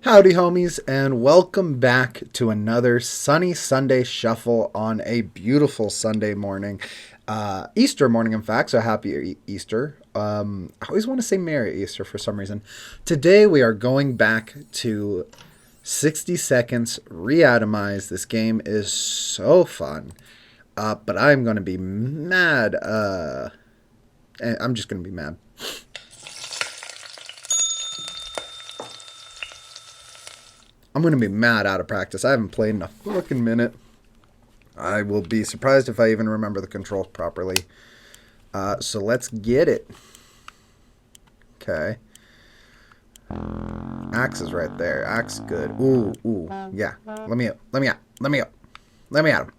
Howdy, homies, and welcome back to another sunny Sunday shuffle on a beautiful Sunday morning. Easter morning, in fact, so happy Easter. I always want to say Merry Easter for some reason. Today we are going back to 60 Seconds ReAtomized. This game is so fun, but I'm going to be mad. I'm just going to be mad. I'm going to be mad out of practice. I haven't played in a fucking minute. I will be surprised if I even remember the controls properly. So let's get it. Okay. Axe is right there. Axe good. Ooh, ooh. Yeah. Let me out. Let me out. Let me out. Let me at him.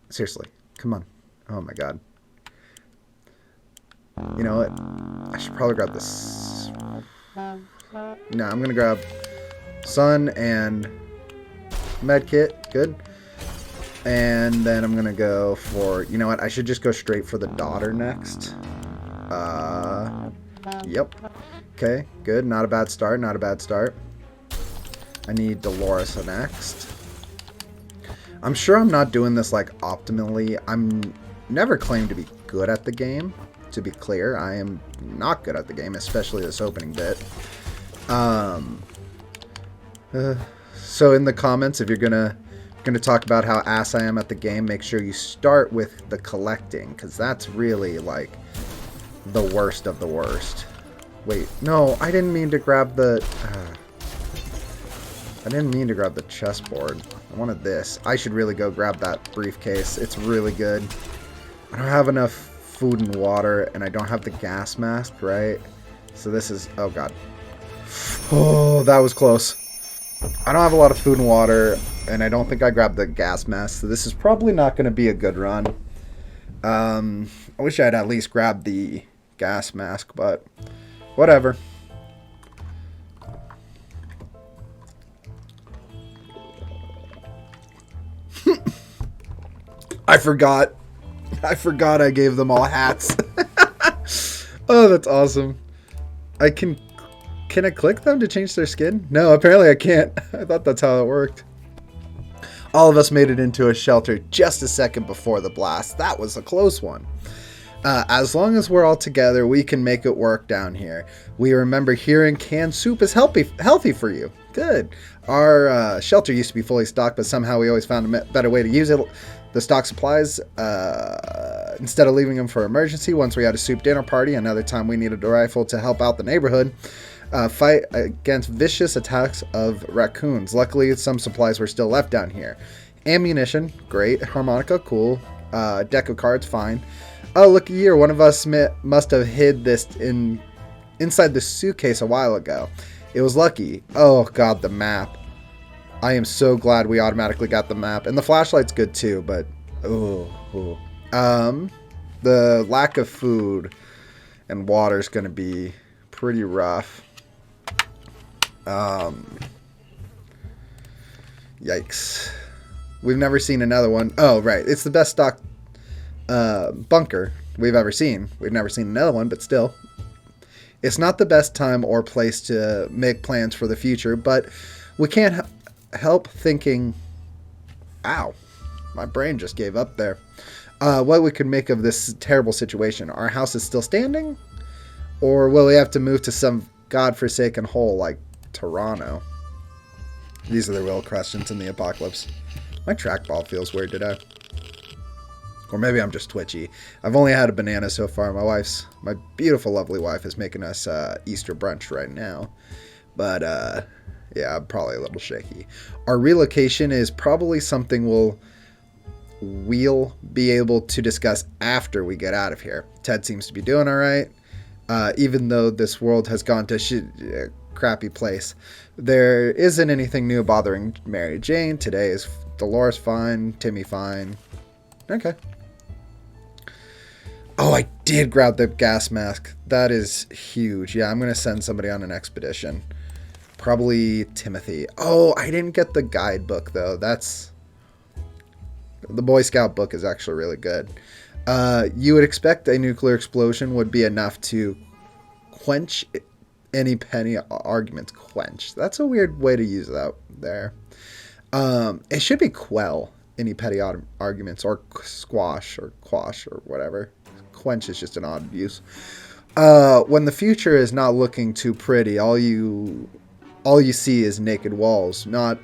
Seriously. Come on. Oh my god. You know what? I should probably grab this. No, I'm gonna grab Sun and Medkit. Good. And then I'm gonna go for, you know what? I should just go straight for the daughter next. Yep. Okay, good. Not a bad start. Not a bad start. I need Dolores next. I'm sure I'm not doing this like optimally. I'm never claimed to be good at the game. To be clear, I am not good at the game, especially this opening bit. So in the comments, if you're gonna talk about how ass I am at the game, make sure you start with the collecting, because that's really like the worst of the worst. Wait, no, I didn't mean to grab the chessboard. I wanted this. I should really go grab that briefcase. It's really good. I don't have enough food and water, and I don't have the gas mask, right? So this is, oh god. Oh, that was close. I don't have a lot of food and water, and I don't think I grabbed the gas mask, so this is probably not going to be a good run. I wish I had at least grabbed the gas mask, but whatever. I forgot I gave them all hats. Oh, that's awesome. Can I click them to change their skin? No, apparently I can't. I thought that's how it worked. All of us made it into a shelter just a second before the blast. That was a close one. As long as we're all together, we can make it work down here. We remember hearing canned soup is healthy for you. Good. Our shelter used to be fully stocked, but somehow we always found a better way to use it. The stock supplies, instead of leaving them for emergency, once we had a soup dinner party, another time we needed a rifle to help out the neighborhood. Fight against vicious attacks of raccoons. Luckily, some supplies were still left down here. Ammunition, great. Harmonica, cool. Deck of cards, fine. Oh, look here. One of us must have hid this inside the suitcase a while ago. It was lucky. Oh, God, the map. I am so glad we automatically got the map. And the flashlight's good, too, but... Ooh. The lack of food and water is going to be pretty rough. Yikes. We've never seen another one. Oh, right. It's the best stock bunker we've ever seen. We've never seen another one, but still. It's not the best time or place to make plans for the future, but we can't help thinking... Ow. My brain just gave up there. What we could make of this terrible situation. Our house is still standing? Or will we have to move to some godforsaken hole like Toronto? These are the real questions in the apocalypse. My trackball feels weird today. Or maybe I'm just twitchy. I've only had a banana so far. My beautiful, lovely wife is making us Easter brunch right now. But, yeah, I'm probably a little shaky. Our relocation is probably something we'll be able to discuss after we get out of here. Ted seems to be doing all right. Even though this world has gone to crappy place, there isn't anything new bothering Mary Jane. Today is Dolores fine, Timmy fine. Okay. Oh, I did grab the gas mask. That is huge. Yeah, I'm going to send somebody on an expedition. Probably Timothy. Oh, I didn't get the guidebook, though. The Boy Scout book is actually really good. You would expect a nuclear explosion would be enough to quench any petty arguments quench. That's a weird way to use that there. It should be quell any petty arguments, or squash or quash or whatever. Quench is just an odd use. When the future is not looking too pretty, all you see is naked walls. Not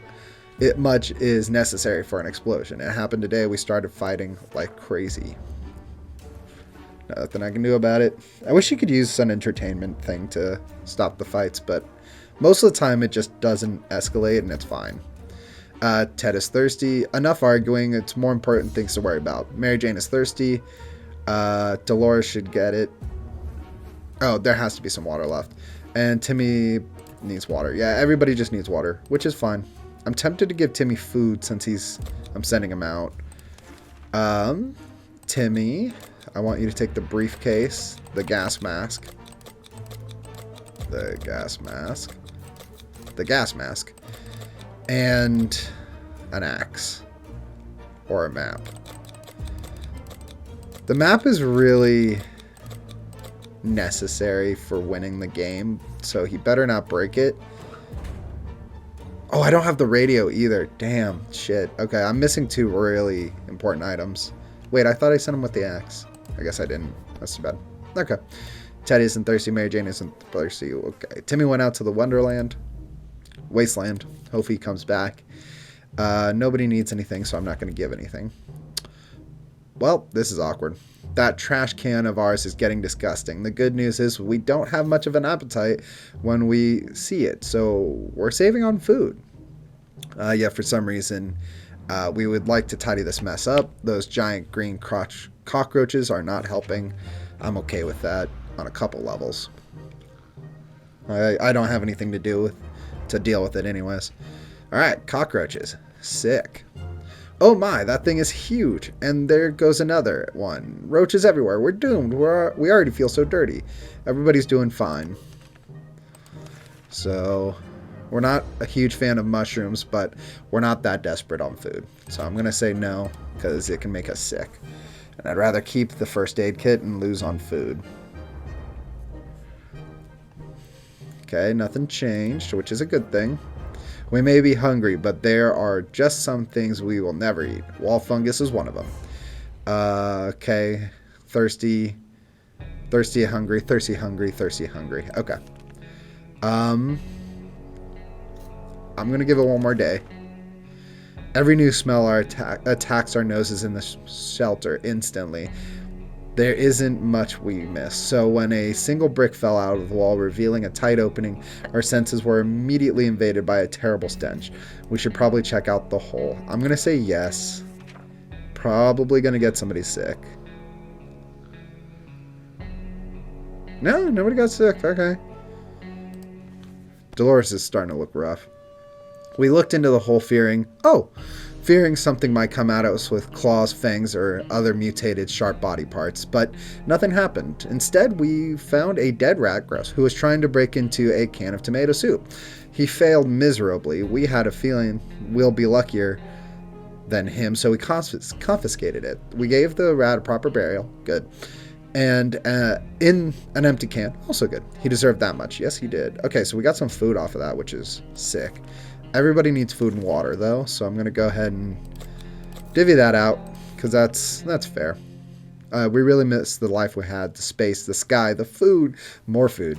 much is necessary for an explosion. It happened today. We started fighting like crazy. Nothing I can do about it. I wish you could use an entertainment thing to stop the fights, but most of the time it just doesn't escalate and it's fine. Ted is thirsty. Enough arguing. It's more important things to worry about. Mary Jane is thirsty. Dolores should get it. Oh, there has to be some water left. And Timmy needs water. Yeah, everybody just needs water, which is fine. I'm tempted to give Timmy food since I'm sending him out. Timmy, I want you to take the briefcase, the gas mask, and an axe or a map. The map is really necessary for winning the game, so he better not break it. Oh, I don't have the radio either. Damn, shit. Okay, I'm missing 2 really important items. Wait, I thought I sent him with the axe. I guess I didn't. That's too bad. Okay. Teddy isn't thirsty. Mary Jane isn't thirsty. Okay. Timmy went out to the Wasteland. Hopefully he comes back. Nobody needs anything, so I'm not going to give anything. Well, this is awkward. That trash can of ours is getting disgusting. The good news is we don't have much of an appetite when we see it, so we're saving on food. Yeah, for some reason, we would like to tidy this mess up. Those giant green cockroaches are not helping. I'm okay with that on a couple levels. I don't have anything to deal with it anyways. Alright, cockroaches. Sick. Oh my, that thing is huge. And there goes another one. Roaches everywhere. We're doomed. We already feel so dirty. Everybody's doing fine. So, we're not a huge fan of mushrooms, but we're not that desperate on food. So I'm going to say no, because it can make us sick. And I'd rather keep the first aid kit and lose on food. Okay, nothing changed, which is a good thing. We may be hungry, but there are just some things we will never eat. Wall fungus is one of them. Okay. Thirsty, hungry. Okay. I'm going to give it one more day. Every new smell attacks our noses in the shelter instantly. There isn't much we miss. So when a single brick fell out of the wall, revealing a tight opening, our senses were immediately invaded by a terrible stench. We should probably check out the hole. I'm going to say yes. Probably going to get somebody sick. No, nobody got sick. Okay. Dolores is starting to look rough. We looked into the hole fearing something might come at us with claws, fangs, or other mutated sharp body parts, but nothing happened. Instead, we found a dead rat who was trying to break into a can of tomato soup. He failed miserably. We had a feeling we'll be luckier than him, so we confiscated it. We gave the rat a proper burial. Good. And in an empty can. Also good. He deserved that much. Yes, he did. Okay, so we got some food off of that, which is sick. Everybody needs food and water, though, so I'm going to go ahead and divvy that out, because that's fair. We really miss the life we had, the space, the sky, the food, more food.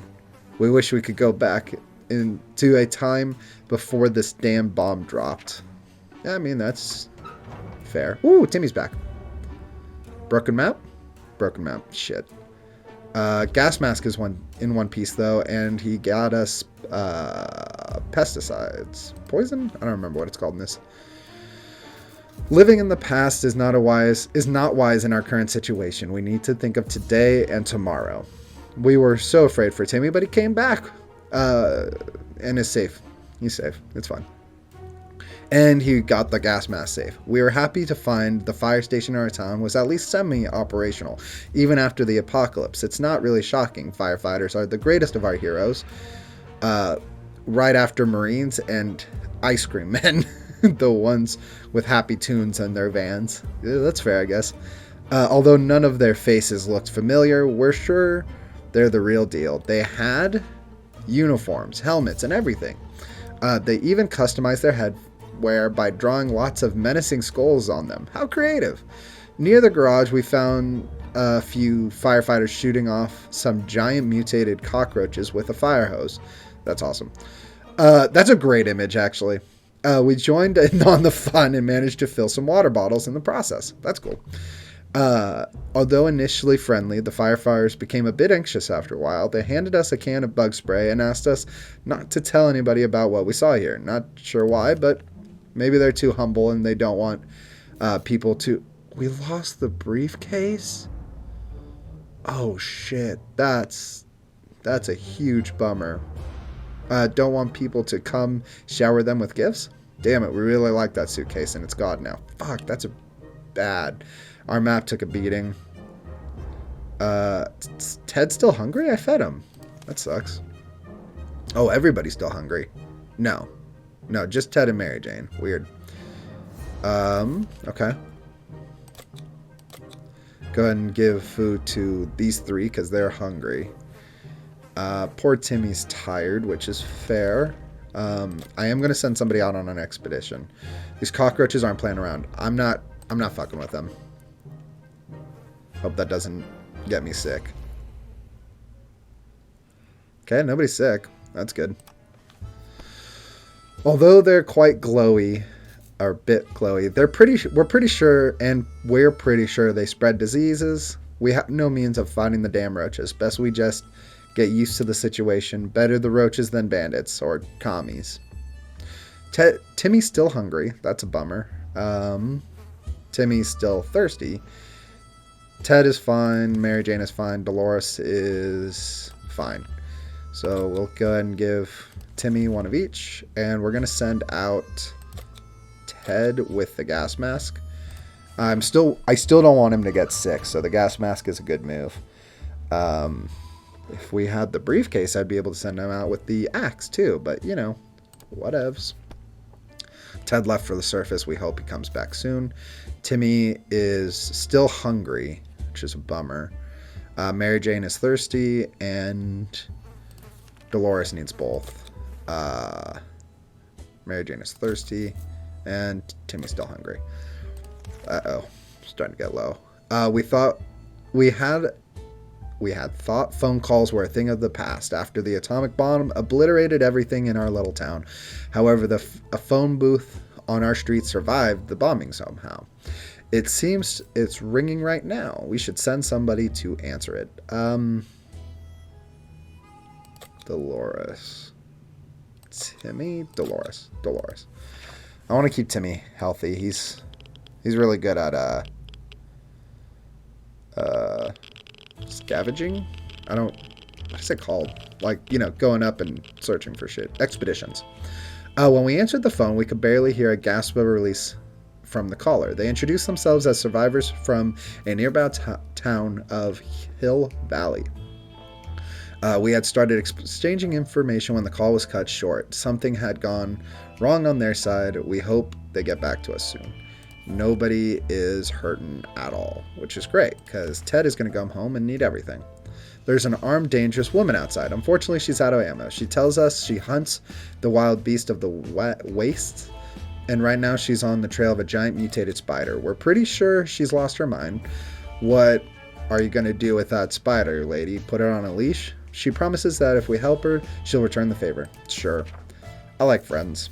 We wish we could go back into a time before this damn bomb dropped. Yeah, I mean, that's fair. Ooh, Timmy's back. Broken map? Broken map. Shit. Gas mask is in one piece, though, and he got us pesticides. Poison? I don't remember what it's called in this. Living in the past is not wise in our current situation. We need to think of today and tomorrow. We were so afraid for Timmy, but he came back and is safe. He's safe. It's fine. And he got the gas mask safe. We were happy to find the fire station in our town was at least semi-operational, even after the apocalypse. It's not really shocking. Firefighters are the greatest of our heroes. Right after Marines and ice cream men. The ones with happy tunes in their vans. Yeah, that's fair, I guess. Although none of their faces looked familiar, we're sure they're the real deal. They had uniforms, helmets, and everything. They even customized their headwear by drawing lots of menacing skulls on them. How creative! Near the garage, we found a few firefighters shooting off some giant mutated cockroaches with a fire hose. That's awesome. That's a great image, actually. We joined in on the fun and managed to fill some water bottles in the process. That's cool. Although initially friendly, the firefighters became a bit anxious after a while. They handed us a can of bug spray and asked us not to tell anybody about what we saw here. Not sure why, but maybe they're too humble and they don't want people to... We lost the briefcase? Oh, shit. That's a huge bummer. Don't want people to come shower them with gifts? Damn it, we really like that suitcase and it's gone now. Fuck, that's a bad... Our map took a beating. Ted's still hungry? I fed him. That sucks. Oh, everybody's still hungry. No, just Ted and Mary Jane. Weird. Okay. Go ahead and give food to these three because they're hungry. Poor Timmy's tired, which is fair. I am going to send somebody out on an expedition. These cockroaches aren't playing around. I'm not fucking with them. Hope that doesn't get me sick. Okay, nobody's sick. That's good. Although they're quite glowy, or a bit glowy, we're pretty sure they spread diseases. We have no means of fighting the damn roaches. Best we just get used to the situation. Better the roaches than bandits or commies. Timmy's still hungry. That's a bummer. Timmy's still thirsty. Ted is fine. Mary Jane is fine. Dolores is fine. So we'll go ahead and give Timmy one of each. And we're going to send out Ted with the gas mask. I still don't want him to get sick. So the gas mask is a good move. If we had the briefcase, I'd be able to send him out with the axe too. But, you know, whatevs. Ted left for the surface. We hope he comes back soon. Timmy is still hungry, which is a bummer. Mary Jane is thirsty, and Dolores needs both. Mary Jane is thirsty, and Timmy's still hungry. Uh-oh. Starting to get low. We had thought phone calls were a thing of the past after the atomic bomb obliterated everything in our little town. However, a phone booth on our street survived the bombing somehow. It seems it's ringing right now. We should send somebody to answer it. Dolores. Timmy? Dolores. I want to keep Timmy healthy. He's really good at scavenging. What is it called? Like, you know, going up and searching for shit. Expeditions. When we answered the phone, we could barely hear a gasp of release from the caller. They introduced themselves as survivors from a nearby town of Hill Valley. We had started exchanging information when the call was cut short. Something had gone wrong on their side. We hope they get back to us soon. Nobody is hurting at all, which is great because Ted is going to come home and need everything. There's an armed, dangerous woman outside. Unfortunately, she's out of ammo. She tells us she hunts the wild beast of the waste, and right now she's on the trail of a giant mutated spider. We're pretty sure she's lost her mind. What are you going to do with that spider, lady? Put her on a leash? She promises that if we help her, she'll return the favor. Sure. I like friends.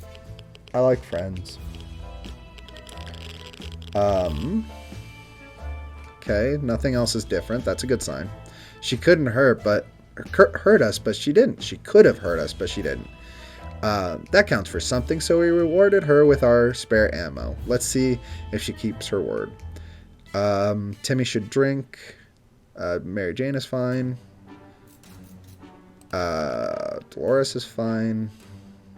Okay, nothing else is different. That's a good sign. She couldn't hurt us, but she didn't. She could have hurt us, but she didn't. That counts for something, so we rewarded her with our spare ammo. Let's see if she keeps her word. Timmy should drink. Mary Jane is fine. Dolores is fine.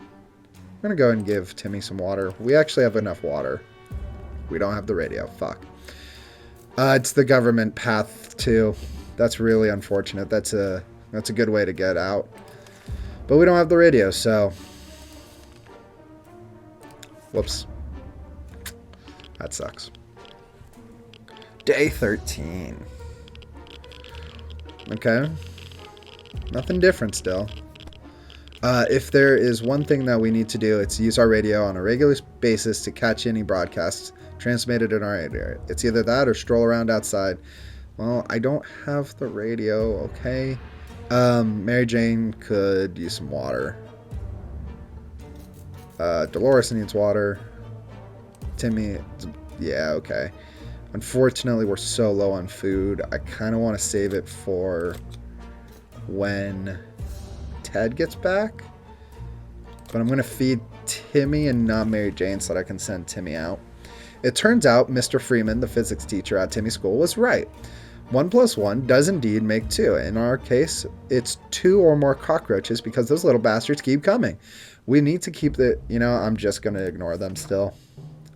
I'm going to go and give Timmy some water. We actually have enough water. We don't have the radio. Fuck. It's the government path, too. That's really unfortunate. That's a good way to get out. But we don't have the radio, so... Whoops. That sucks. Day 13. Okay. Nothing different still. If there is one thing that we need to do, it's use our radio on a regular basis to catch any broadcasts transmitted in our area. It's either that or stroll around outside. Well, I don't have the radio, okay? Mary Jane could use some water. Dolores needs water. Timmy, yeah, okay. Unfortunately, we're so low on food. I kind of want to save it for when Ted gets back. But I'm going to feed Timmy and not Mary Jane so that I can send Timmy out. It turns out Mr. Freeman, the physics teacher at Timmy's school, was right. 1 + 1 does indeed make 2. In our case, it's 2 or more cockroaches because those little bastards keep coming. We need to keep the... I'm just going to ignore them still.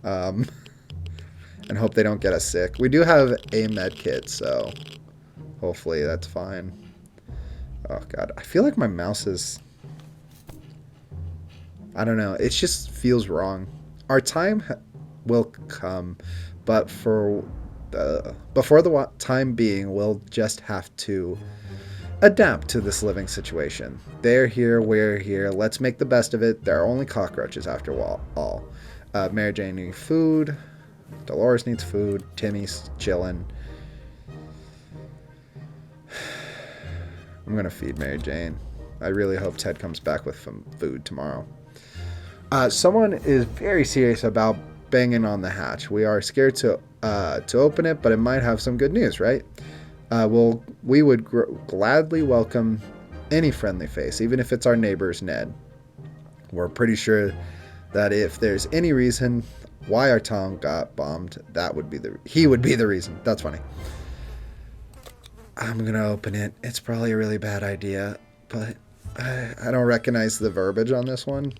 And hope they don't get us sick. We do have a med kit, so hopefully that's fine. Oh, God. I feel like my mouse is... I don't know. It just feels wrong. Our time will come, but before the time being, we'll just have to adapt to this living situation. They're here, we're here. Let's make the best of it. There are only cockroaches after all. Mary Jane needs food. Dolores needs food. Timmy's chilling. I'm going to feed Mary Jane. I really hope Ted comes back with some food tomorrow. Someone is very serious about banging on the hatch. We are scared to open it, but it might have some good news, right? We would gladly welcome any friendly face, even if it's our neighbor's Ned. We're pretty sure that if there's any reason why our town got bombed, he would be the reason. That's funny. I'm gonna open it. It's probably a really bad idea, but I don't recognize the verbiage on this one.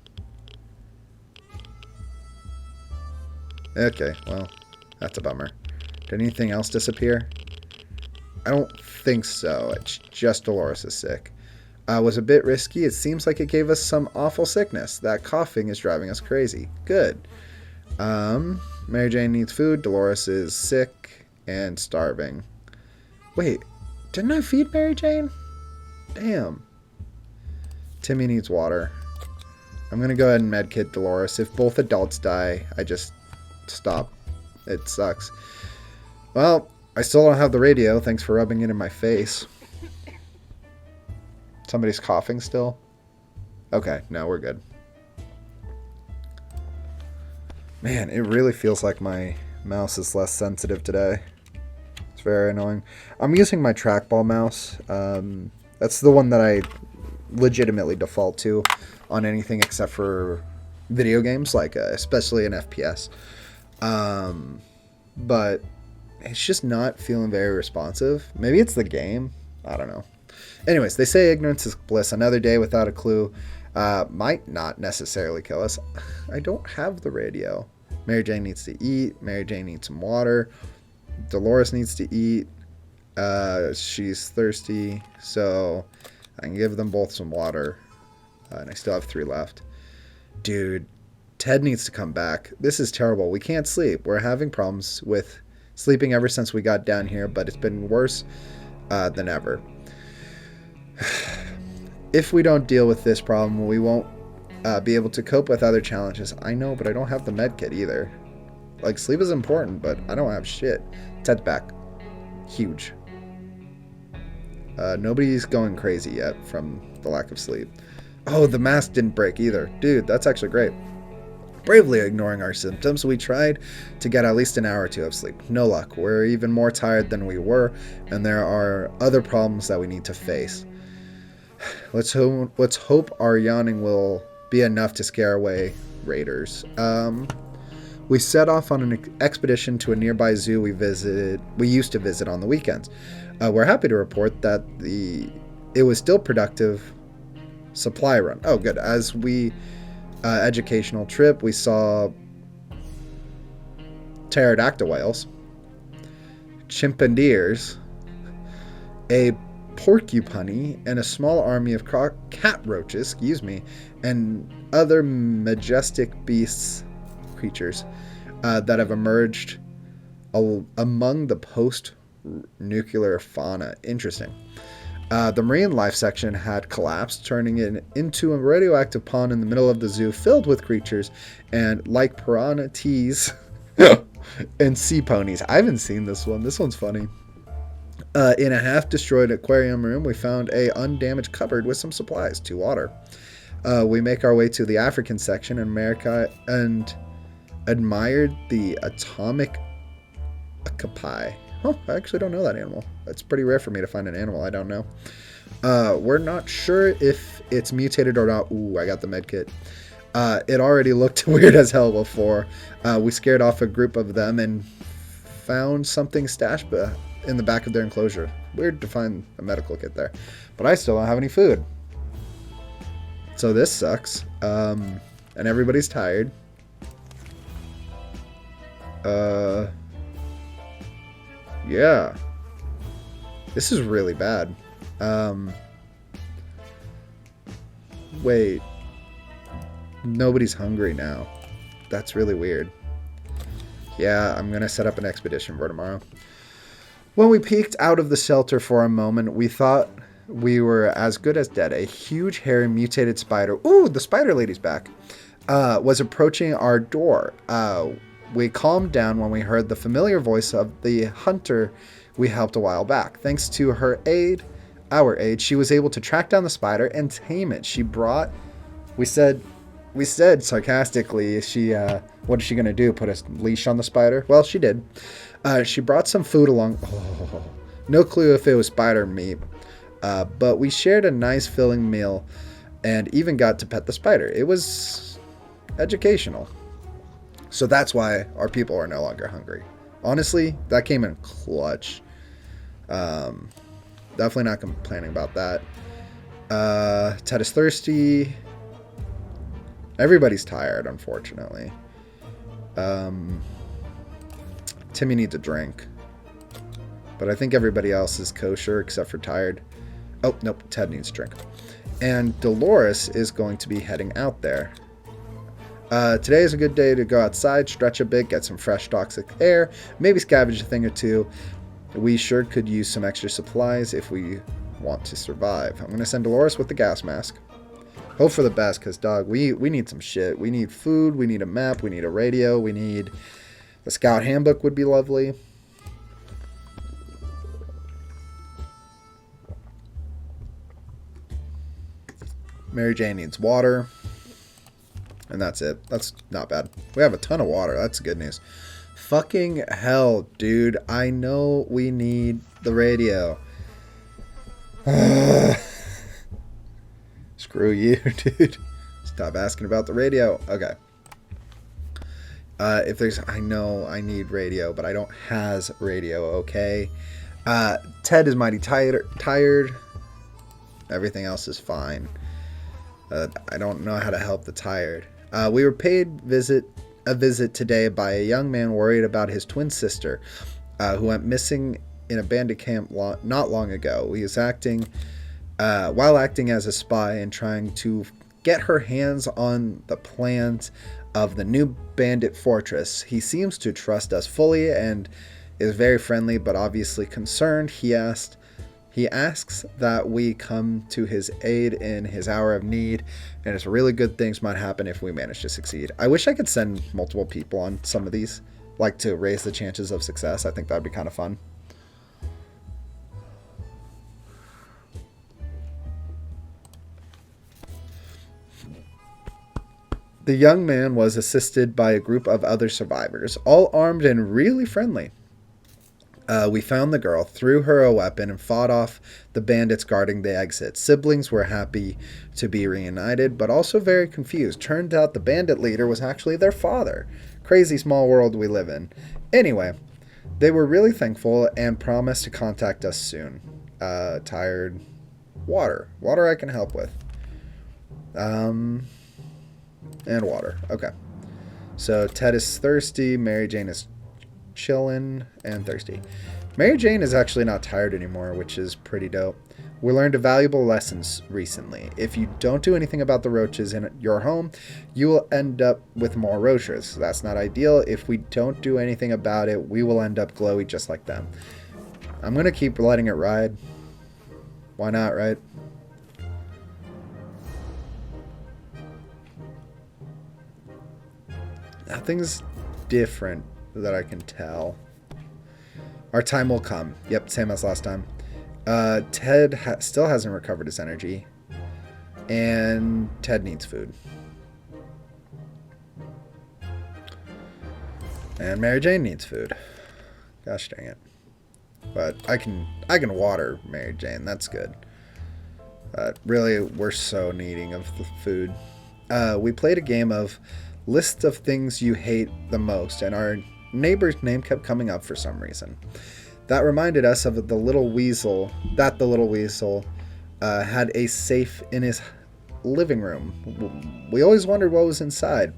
Okay, well, that's a bummer. Did anything else disappear? I don't think so. It's just Dolores is sick. Was a bit risky. It seems like it gave us some awful sickness. That coughing is driving us crazy. Good. Mary Jane needs food. Dolores is sick and starving. Wait, didn't I feed Mary Jane? Damn. Timmy needs water. I'm going to go ahead and medkit Dolores. If both adults die, I just stop. It sucks. Well, I still don't have the radio. Thanks for rubbing it in my face. Somebody's coughing still? Okay, no, we're good. Man, it really feels like my mouse is less sensitive today. It's very annoying. I'm using my trackball mouse. That's the one that I legitimately default to on anything except for video games, like especially in FPS. But it's just not feeling very responsive. Maybe it's the game. I don't know. Anyways, they say ignorance is bliss. Another day without a clue might not necessarily kill us. I don't have the radio. Mary Jane needs to eat. Mary Jane needs some water. Dolores needs to eat. She's thirsty, so I can give them both some water. And I still have 3 left. Dude, Ted needs to come back. This is terrible. We can't sleep. We're having problems with sleeping ever since we got down here, but it's been worse than ever. If we don't deal with this problem, we won't be able to cope with other challenges. I know, but I don't have the med kit either. Like, sleep is important, but I don't have shit. Ted's back. Huge. Nobody's going crazy yet from the lack of sleep. Oh, the mask didn't break either. Dude, that's actually great. Bravely ignoring our symptoms, we tried to get at least an hour or 2 of sleep. No luck. We're even more tired than we were, and there are other problems that we need to face. Let's hope our yawning will be enough to scare away raiders. We set off on an expedition to a nearby zoo we used to visit on the weekends. We're happy to report that it was still productive supply run. Oh, good. As we educational trip, we saw pterodactyl whales, chimpandeers, a porcupine, and a small army of cat roaches, and other majestic creatures that have emerged among the post-nuclear fauna. Interesting. The marine life section had collapsed, turning it into a radioactive pond in the middle of the zoo filled with creatures and like piranha teas and sea ponies. I haven't seen this one. This one's funny. In a half-destroyed aquarium room, we found a undamaged cupboard with some supplies to water. We make our way to the African section in America and admired the atomic octopi. Oh, I actually don't know that animal. It's pretty rare for me to find an animal I don't know. We're not sure if it's mutated or not. Ooh, I got the med kit. It already looked weird as hell before. We scared off a group of them and found something stashed in the back of their enclosure. Weird to find a medical kit there. But I still don't have any food. So this sucks. And everybody's tired. Yeah. This is really bad. Wait. Nobody's hungry now. That's really weird. Yeah, I'm gonna set up an expedition for tomorrow. When we peeked out of the shelter for a moment, we thought we were as good as dead. A huge, hairy, mutated spider, ooh, the spider lady's back, was approaching our door. We calmed down when we heard the familiar voice of the hunter we helped a while back. Thanks to our aid, she was able to track down the spider and tame it. She brought, we said sarcastically, what is she going to do? Put a leash on the spider? Well, she did. She brought some food along. Oh, no clue if it was spider meat. But we shared a nice filling meal and even got to pet the spider. It was educational. So that's why our people are no longer hungry. Honestly, that came in clutch. Definitely not complaining about that. Ted is thirsty. Everybody's tired, unfortunately. Timmy needs a drink. But I think everybody else is kosher except for tired. Oh, nope, Ted needs a drink. And Dolores is going to be heading out there. Today is a good day to go outside, stretch a bit, get some fresh toxic air, maybe scavenge a thing or two. We sure could use some extra supplies if we want to survive. I'm going to send Dolores with the gas mask. Hope for the best, because, dog, we need some shit. We need food, we need a map, we need a radio, we need... The scout handbook would be lovely. Mary Jane needs water. And that's it. That's not bad. We have a ton of water. That's good news. Fucking hell, dude. I know we need the radio. Screw you, dude. Stop asking about the radio. Okay. If there's... I know I need radio, but I don't has radio, okay? Ted is mighty tired. Everything else is fine. I don't know how to help the tired. We were paid a visit today by a young man worried about his twin sister, who went missing in a bandit camp not long ago. He was while acting as a spy and trying to get her hands on the plans of the new bandit fortress. He seems to trust us fully and is very friendly, but obviously concerned. He asks that we come to his aid in his hour of need, and it's really good things might happen if we manage to succeed. I wish I could send multiple people on some of these, like to raise the chances of success. I think that'd be kind of fun. The young man was assisted by a group of other survivors, all armed and really friendly. We found the girl, threw her a weapon, and fought off the bandits guarding the exit. Siblings were happy to be reunited, but also very confused. Turned out the bandit leader was actually their father. Crazy small world we live in. Anyway, they were really thankful and promised to contact us soon. Tired. Water. Water I can help with. And water. Okay. So Ted is thirsty. Mary Jane is chillin' and thirsty. Mary Jane is actually not tired anymore, which is pretty dope. We learned a valuable lesson recently. If you don't do anything about the roaches in your home, you will end up with more roaches. That's not ideal. If we don't do anything about it, we will end up glowy just like them. I'm going to keep letting it ride. Why not, right? Nothing's different that I can tell. Our time will come. Yep, same as last time. Ted still hasn't recovered his energy. And Ted needs food. And Mary Jane needs food. Gosh dang it. But I can water Mary Jane. That's good. Really, we're so needing of the food. We played a game of list of things you hate the most, and our neighbor's name kept coming up for some reason. That reminded us of the little weasel. That the little weasel had a safe in his living room. We always wondered what was inside.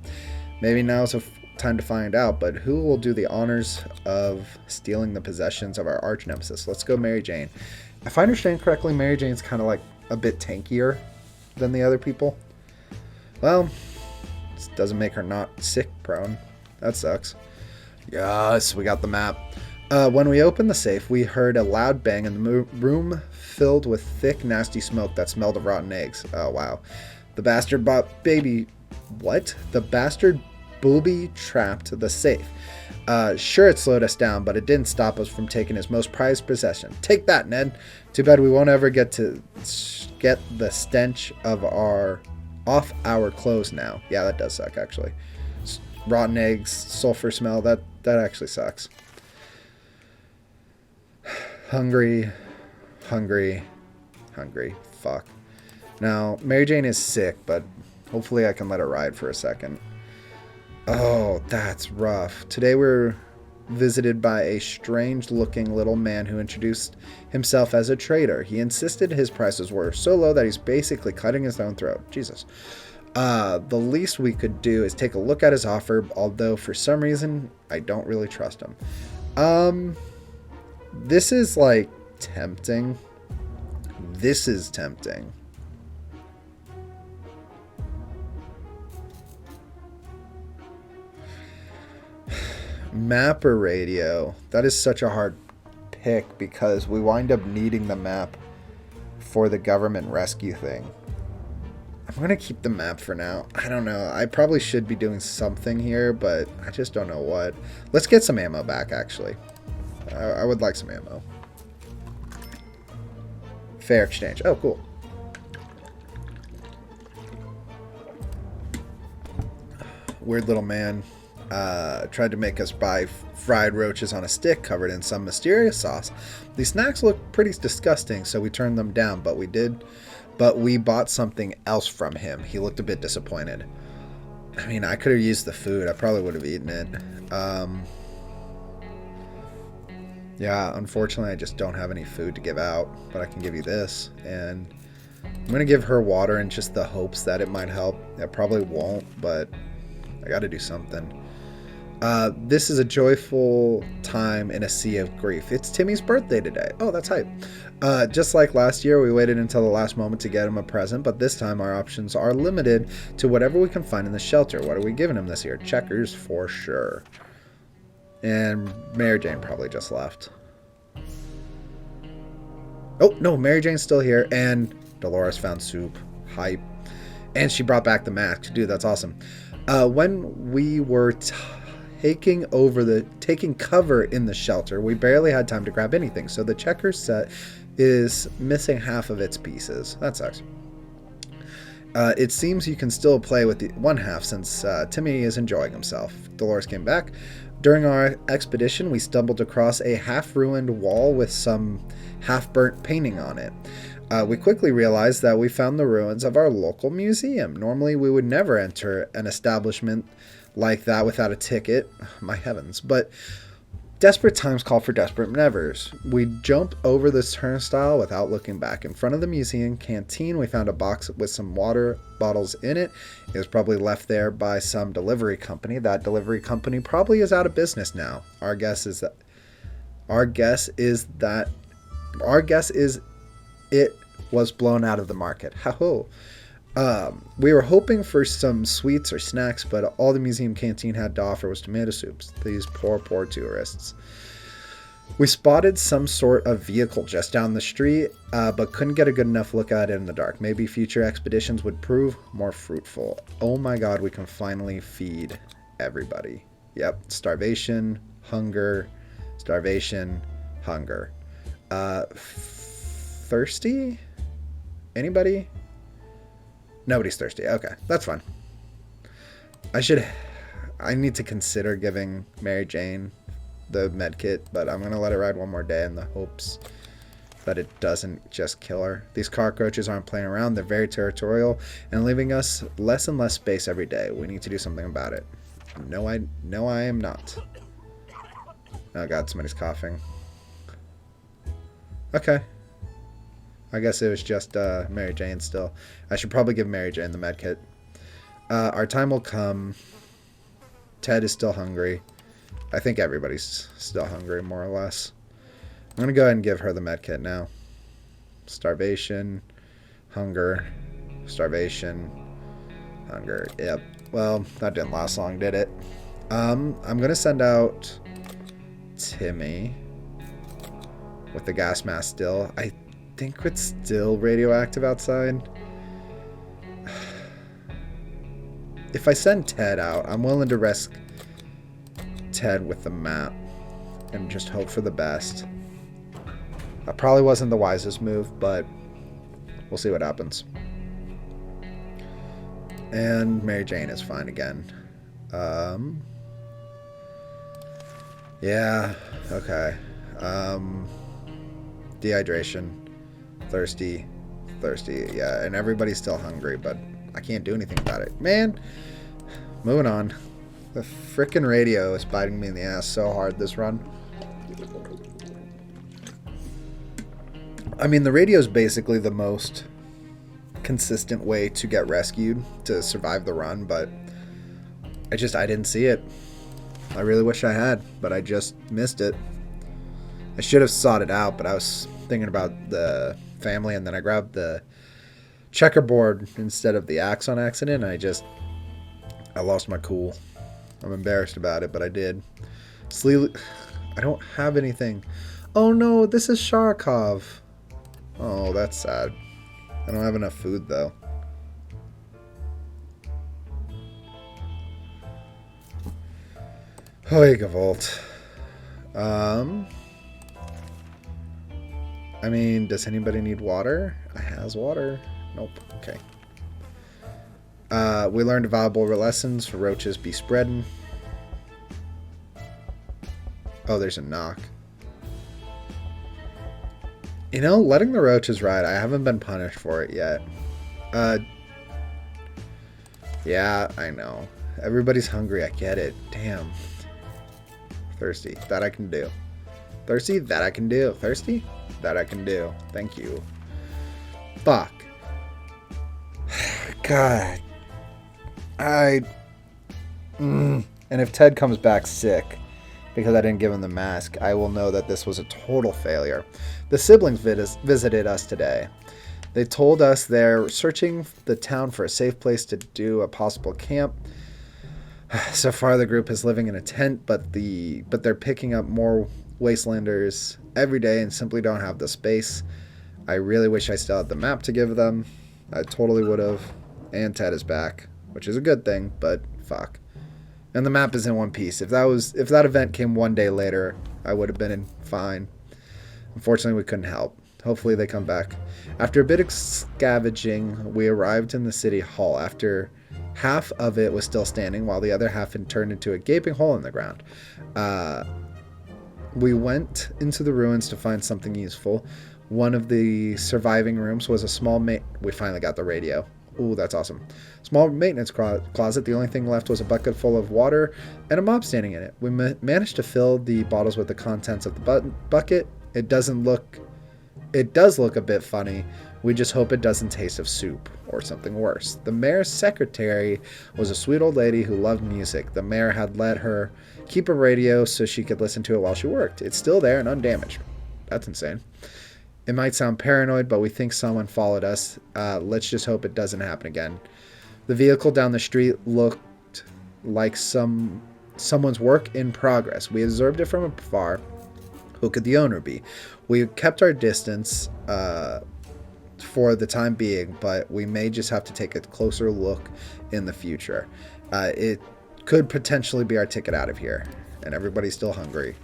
Maybe now's a time to find out, but who will do the honors of stealing the possessions of our arch nemesis? Let's go Mary Jane. If I understand correctly, Mary Jane's kind of like a bit tankier than the other people. Well, this doesn't make her not sick prone. That sucks. Yes, we got the map. When we opened the safe, we heard a loud bang in the room filled with thick, nasty smoke that smelled of rotten eggs. Oh, wow. The bastard The bastard booby-trapped the safe. Sure, it slowed us down, but it didn't stop us from taking his most prized possession. Take that, Ned. Too bad we won't ever get to get the stench of off our clothes now. Yeah, that does suck, actually. Rotten eggs, sulfur smell, that actually sucks. Hungry. Fuck. Now, Mary Jane is sick, but hopefully I can let her ride for a second. Oh, that's rough. Today we're visited by a strange-looking little man who introduced himself as a trader. He insisted his prices were so low that he's basically cutting his own throat. Jesus. The least we could do is take a look at his offer, although for some reason I don't really trust him. This is like tempting. This is tempting. Map or radio? That is such a hard pick because we wind up needing the map for the government rescue thing. I'm going to keep the map for now. I don't know. I probably should be doing something here, but I just don't know what. Let's get some ammo back, actually. I would like some ammo. Fair exchange. Oh, cool. Weird little man tried to make us buy fried roaches on a stick covered in some mysterious sauce. These snacks look pretty disgusting, so we turned them down, but we bought something else from him. He looked a bit disappointed. I mean, I could have used the food. I probably would have eaten it. Yeah, unfortunately, I just don't have any food to give out, but I can give you this. And I'm going to give her water in just the hopes that it might help. It probably won't, but I got to do something. This is a joyful time in a sea of grief. It's Timmy's birthday today. Oh, that's hype. Just like last year, we waited until the last moment to get him a present, but this time our options are limited to whatever we can find in the shelter. What are we giving him this year? Checkers for sure. And Mary Jane probably just left. Oh, no, Mary Jane's still here, and Dolores found soup. Hype. And she brought back the mask. Dude, that's awesome. When we were taking cover in the shelter, we barely had time to grab anything, so the checkers set is missing half of its pieces. That sucks. It seems you can still play with the one half since Timmy is enjoying himself. Dolores came back. During our expedition, we stumbled across a half-ruined wall with some half-burnt painting on it. We quickly realized that we found the ruins of our local museum. Normally, we would never enter an establishment like that without a ticket. My heavens. But desperate times call for desperate endeavors. We jumped over the turnstile without looking back. In front of the museum canteen, we found a box with some water bottles in it. It was probably left there by some delivery company. That delivery company probably is out of business now. Our guess is it was blown out of the market. Ha-ho. We were hoping for some sweets or snacks, but all the museum canteen had to offer was tomato soups. These poor tourists. We spotted some sort of vehicle just down the street, but couldn't get a good enough look at it in the dark. Maybe future expeditions would prove more fruitful. Oh my god, we can finally feed everybody. Yep, starvation, hunger, starvation, hunger. Thirsty? Anybody? Nobody's thirsty. Okay, that's fine. I need to consider giving Mary Jane the med kit, but I'm gonna let it ride one more day in the hopes that it doesn't just kill her. These cockroaches aren't playing around. They're very territorial and leaving us less and less space every day. We need to do something about it. No, I am not. Oh god, somebody's coughing. Okay. I guess it was just Mary Jane still. I should probably give Mary Jane the med kit. Our time will come. Ted is still hungry. I think everybody's still hungry, more or less. I'm going to go ahead and give her the med kit now. Starvation, hunger, starvation, hunger. Yep. Well, that didn't last long, did it? I'm going to send out Timmy with the gas mask still. I think it's still radioactive outside. If I send Ted out, I'm willing to risk Ted with the map and just hope for the best. That probably wasn't the wisest move, but we'll see what happens. And Mary Jane is fine again. Yeah, okay. Dehydration, thirsty, yeah, and everybody's still hungry, but I can't do anything about it. Man, moving on. The frickin' radio is biting me in the ass so hard this run. I mean, the radio is basically the most consistent way to get rescued to survive the run, but I didn't see it. I really wish I had, but I just missed it. I should have sought it out, but I was thinking about the family, and then I grabbed the checkerboard instead of the axe on accident. I lost my cool. I'm embarrassed about it, but I did. I don't have anything. Oh no, this is Sharkov. Oh, that's sad. I don't have enough food though. Holy Gavolt. I mean, does anybody need water? I has water. Nope. Okay. We learned valuable lessons. Roaches be spreading. Oh, there's a knock. You know, letting the roaches ride, I haven't been punished for it yet. Yeah, I know. Everybody's hungry, I get it. Damn. Thirsty, that I can do. Thirsty, that I can do. Thirsty, that I can do. Thank you. Fuck. God. And if Ted comes back sick because I didn't give him the mask, I will know that this was a total failure. The siblings visited us today. They told us they're searching the town for a safe place to do a possible camp. So far, the group is living in a tent, but they're picking up more Wastelanders every day and simply don't have the space. I really wish I still had the map to give them. I totally would have. And Ted is back, which is a good thing, but fuck. And the map is in one piece. If that event came one day later, I would have been fine. Unfortunately, we couldn't help. Hopefully they come back. After a bit of scavenging, we arrived in the city hall. After half of it was still standing, while the other half had turned into a gaping hole in the ground. We went into the ruins to find something useful. One of the surviving rooms was a small we finally got the radio. Ooh, that's awesome. Small maintenance closet. The only thing left was a bucket full of water and a mop standing in it. We managed to fill the bottles with the contents of the bucket. It does look a bit funny. We just hope it doesn't taste of soup or something worse. The mayor's secretary was a sweet old lady who loved music. The mayor had let her keep a radio so she could listen to it while she worked. It's still there and undamaged. That's insane. It might sound paranoid, but we think someone followed us. Let's just hope it doesn't happen again. The vehicle down the street looked like someone's work in progress. We observed it from afar. Who could the owner be? We kept our distance for the time being, but we may just have to take a closer look in the future. It could potentially be our ticket out of here, and everybody's still hungry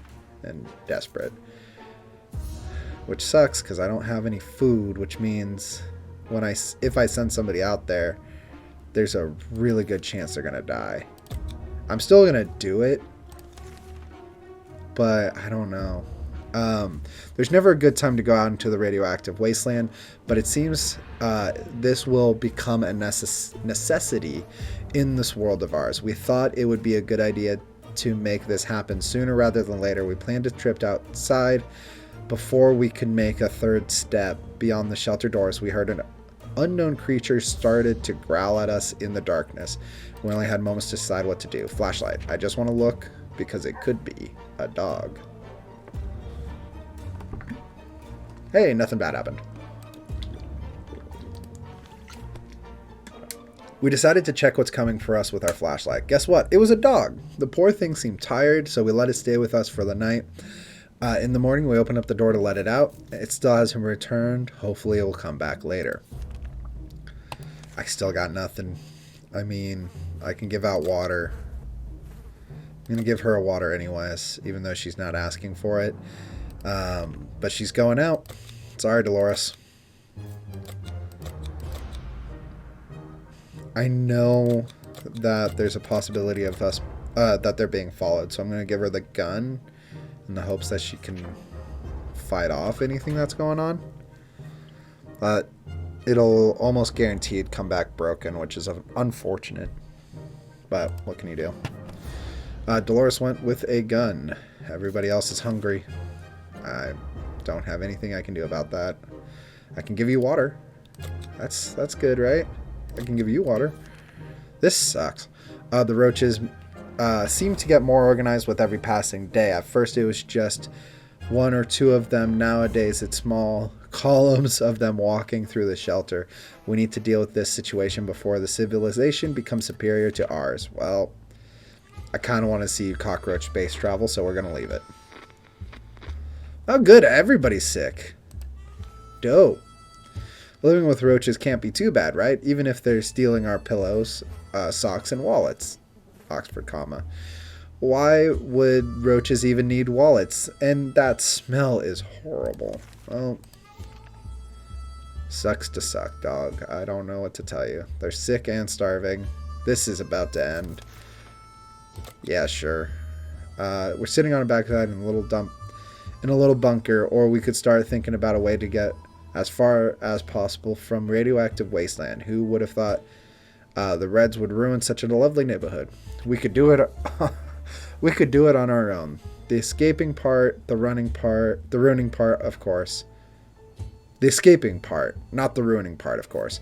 and desperate. Which sucks, because I don't have any food, which means if I send somebody out there, there's a really good chance they're going to die. I'm still going to do it, but I don't know. There's never a good time to go out into the radioactive wasteland, but it seems this will become a necessity in this world of ours. We thought it would be a good idea to make this happen sooner rather than later. We planned a trip outside. Before we could make a third step beyond the shelter doors, we heard an unknown creature started to growl at us in the darkness. We only had moments to decide what to do. Flashlight. I just want to look because it could be a dog. Hey, nothing bad happened. We decided to check what's coming for us with our flashlight. Guess what? It was a dog. The poor thing seemed tired, so we let it stay with us for the night. In the morning, we opened up the door to let it out. It still hasn't returned. Hopefully, it will come back later. I still got nothing. I mean, I can give out water. I'm going to give her a water anyways, even though she's not asking for it. But she's going out. Sorry, Dolores. I know that there's a possibility of us, that they're being followed, so I'm going to give her the gun in the hopes that she can fight off anything that's going on. But it'll almost guaranteed come back broken, which is unfortunate. But what can you do? Dolores went with a gun. Everybody else is hungry. I don't have anything I can do about that. I can give you water. That's good, right? I can give you water. This sucks. The roaches seem to get more organized with every passing day. At first it was just one or two of them. Nowadays it's small columns of them walking through the shelter. We need to deal with this situation before the civilization becomes superior to ours. Well, I kind of want to see cockroach space travel, so we're going to leave it. Oh good, everybody's sick. Dope. Living with roaches can't be too bad, right? Even if they're stealing our pillows, socks, and wallets. Oxford comma. Why would roaches even need wallets? And that smell is horrible. Well, sucks to suck, dog. I don't know what to tell you. They're sick and starving. This is about to end. Yeah, sure. We're sitting on a backside in a little bunker, or we could start thinking about a way to get as far as possible from radioactive wasteland. Who would have thought the Reds would ruin such a lovely neighborhood? We could do it. We could do it on our own. The escaping part, the ruining part, of course. The escaping part, not the ruining part, of course.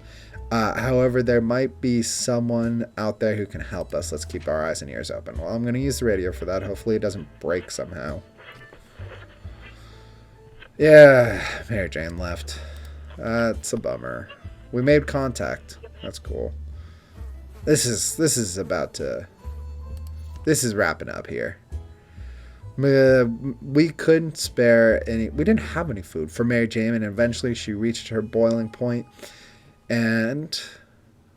However, there might be someone out there who can help us. Let's keep our eyes and ears open. Well, I'm going to use the radio for that. Hopefully it doesn't break somehow. Yeah, Mary Jane left. That's a bummer. We made contact. That's cool. This is wrapping up here. We couldn't spare any. We didn't have any food for Mary Jane, and eventually she reached her boiling point, and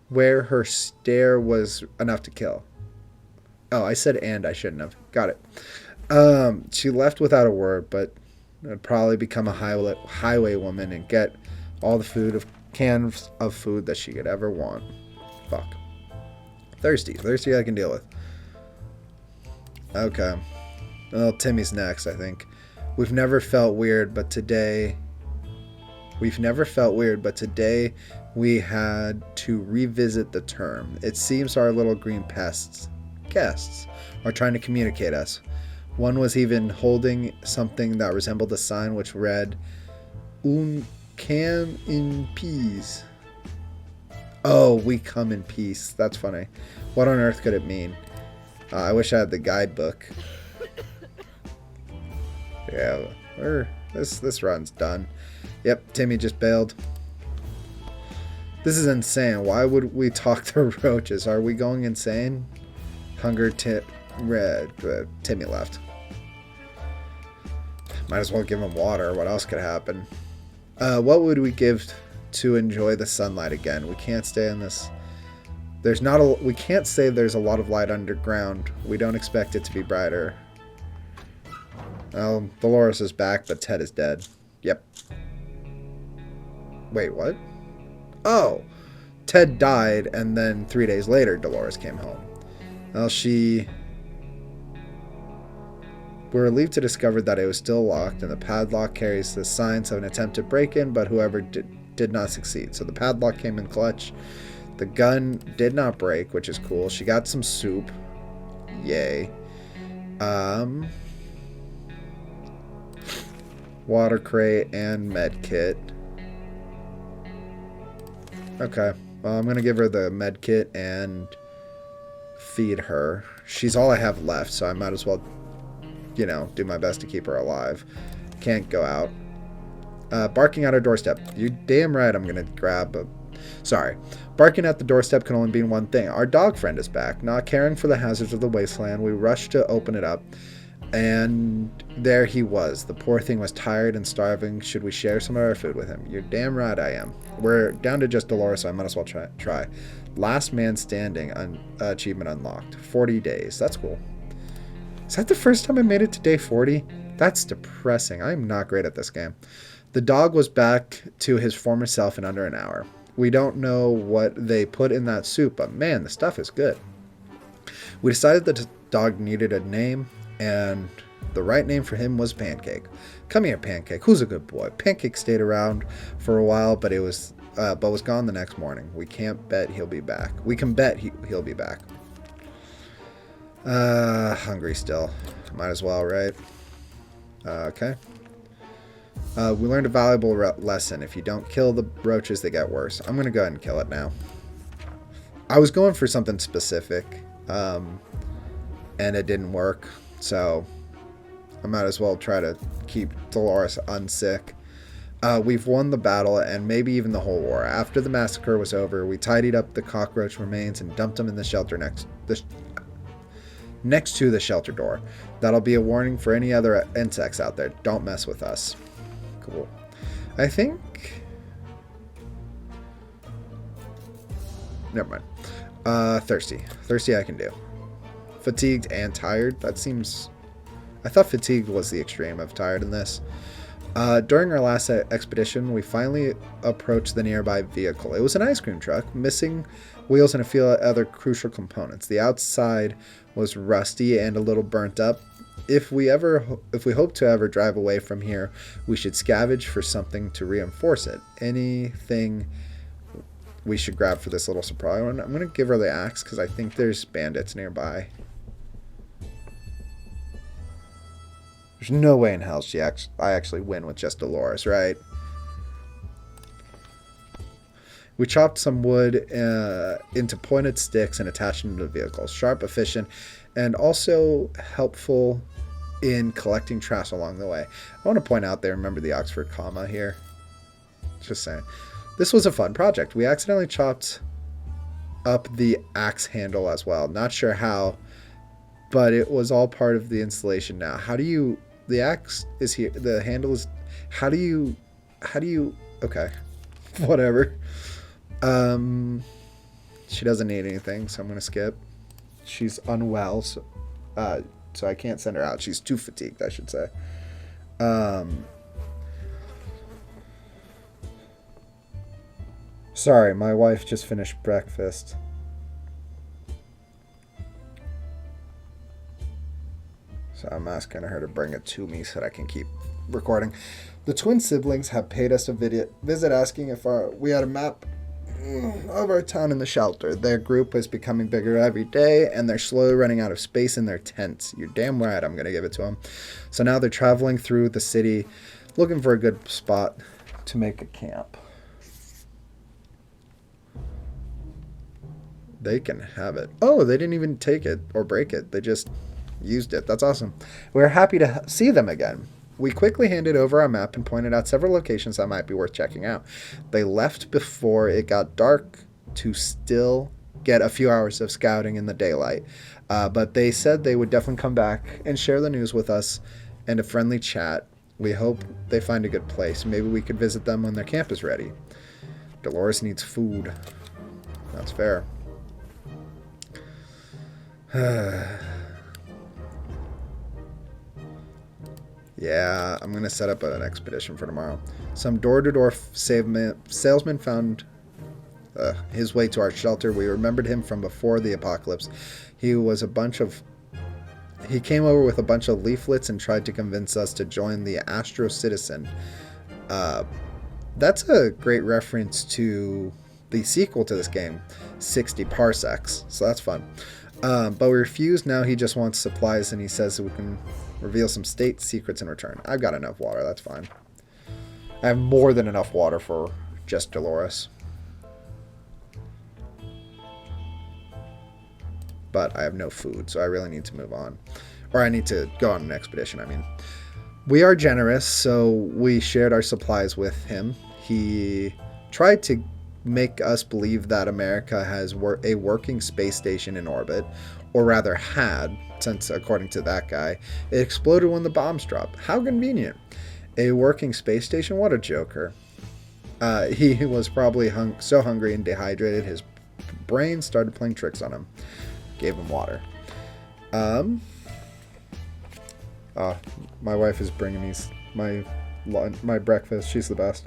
where her stare was enough to kill. Oh, I said and. I shouldn't have. Got it. She left without a word, but would probably become a highway woman and get all the cans of food that she could ever want. Fuck. Thirsty I can deal with. Okay. Well, Timmy's next, I think. We've never felt weird, but today we had to revisit the term. It seems our little green guests are trying to communicate us. One was even holding something that resembled a sign which read, "Un come in peace." Oh, we come in peace. That's funny. What on earth could it mean? I wish I had the guidebook. Yeah, this run's done. Yep, Timmy just bailed. This is insane. Why would we talk to roaches? Are we going insane? Timmy left. Might as well give him water. What else could happen? What would we give to enjoy the sunlight again? We can't stay in this. We can't say there's a lot of light underground. We don't expect it to be brighter. Well, Dolores is back, but Ted is dead. Yep. Wait, what? Oh! Ted died, and then 3 days later, Dolores came home. Well, we were relieved to discover that it was still locked, and the padlock carries the signs of an attempted break-in, but whoever did not succeed. So the padlock came in clutch. The gun did not break, which is cool. She got some soup. Yay. Water crate and med kit. Okay. Well, I'm going to give her the med kit and feed her. She's all I have left, so I might as well, do my best to keep her alive. Can't go out. Barking at our doorstep. You're damn right I'm going to grab a... Sorry. Barking at the doorstep can only mean one thing. Our dog friend is back. Not caring for the hazards of the wasteland, we rushed to open it up. And there he was. The poor thing was tired and starving. Should we share some of our food with him? You're damn right I am. We're down to just Dolores, so I might as well try. Last man standing. Achievement unlocked. 40 days. That's cool. Is that the first time I made it to day 40? That's depressing. I'm not great at this game. The dog was back to his former self in under an hour. We don't know what they put in that soup, but man, the stuff is good. We decided that the dog needed a name, and the right name for him was Pancake. Come here, Pancake. Who's a good boy? Pancake stayed around for a while, but was gone the next morning. We can't bet he'll be back. We can bet he'll be back. Hungry still. Might as well, right? Okay. We learned a valuable lesson. If you don't kill the roaches, they get worse. I'm going to go ahead and kill it now. I was going for something specific, and it didn't work. So I might as well try to keep Dolores unsick. We've won the battle and maybe even the whole war. After the massacre was over, we tidied up the cockroach remains and dumped them in the shelter next to the shelter door. That'll be a warning for any other insects out there. Don't mess with us. Cool. I think... Never mind. Thirsty. Thirsty I can do. Fatigued and tired. That seems... I thought fatigued was the extreme of tired in this. During our last expedition, we finally approached the nearby vehicle. It was an ice cream truck, missing wheels and a few other crucial components. The outside was rusty and a little burnt up. If we hope to ever drive away from here, we should scavenge for something to reinforce it. Anything we should grab for this little surprise. I'm going to give her the axe because I think there's bandits nearby. There's no way in hell I actually win with just Dolores, right? We chopped some wood into pointed sticks and attached them to the vehicle. Sharp, efficient, and also helpful in collecting trash along the way. I want to point out they remember the Oxford comma here. Just saying. This was a fun project. We accidentally chopped up the axe handle as well. Not sure how, but it was all part of the installation now. How do you... The axe is here. The handle is... How do you... Okay. Whatever. She doesn't need anything, so I'm going to skip. She's unwell, so I can't send her out. She's too fatigued, I should say. Sorry, my wife just finished breakfast. So I'm asking her to bring it to me so that I can keep recording. The twin siblings have paid us a visit asking if we had a map of our town in the shelter. Their group is becoming bigger every day, and they're slowly running out of space in their tents. You're damn right I'm going to give it to them. So now they're traveling through the city, looking for a good spot to make a camp. They can have it. Oh, they didn't even take it or break it. They just used it. That's awesome. We're happy to see them again. We quickly handed over our map and pointed out several locations that might be worth checking out. They left before it got dark to still get a few hours of scouting in the daylight. But they said they would definitely come back and share the news with us and a friendly chat We hope they find a good place. Maybe we could visit them when their camp is ready. Dolores needs food. That's fair. Yeah, I'm going to set up an expedition for tomorrow. Some door-to-door salesman found his way to our shelter. We remembered him from before the apocalypse. He came over with a bunch of leaflets and tried to convince us to join the Astro Citizen. That's a great reference to the sequel to this game, 60 Parsecs. So that's fun. But we refused. Now he just wants supplies, and he says that we can reveal some state secrets in return. I've got enough water. That's fine. I have more than enough water for just Dolores. But I have no food, so I really need to move on. Or I need to go on an expedition, I mean. We are generous, so we shared our supplies with him. He tried to make us believe that America has a working space station in orbit, or rather had, since according to that guy, it exploded when the bombs dropped. How convenient. A working space station? What a joker. He was probably so hungry and dehydrated, his brain started playing tricks on him. Gave him water. My wife is bringing me my breakfast. She's the best.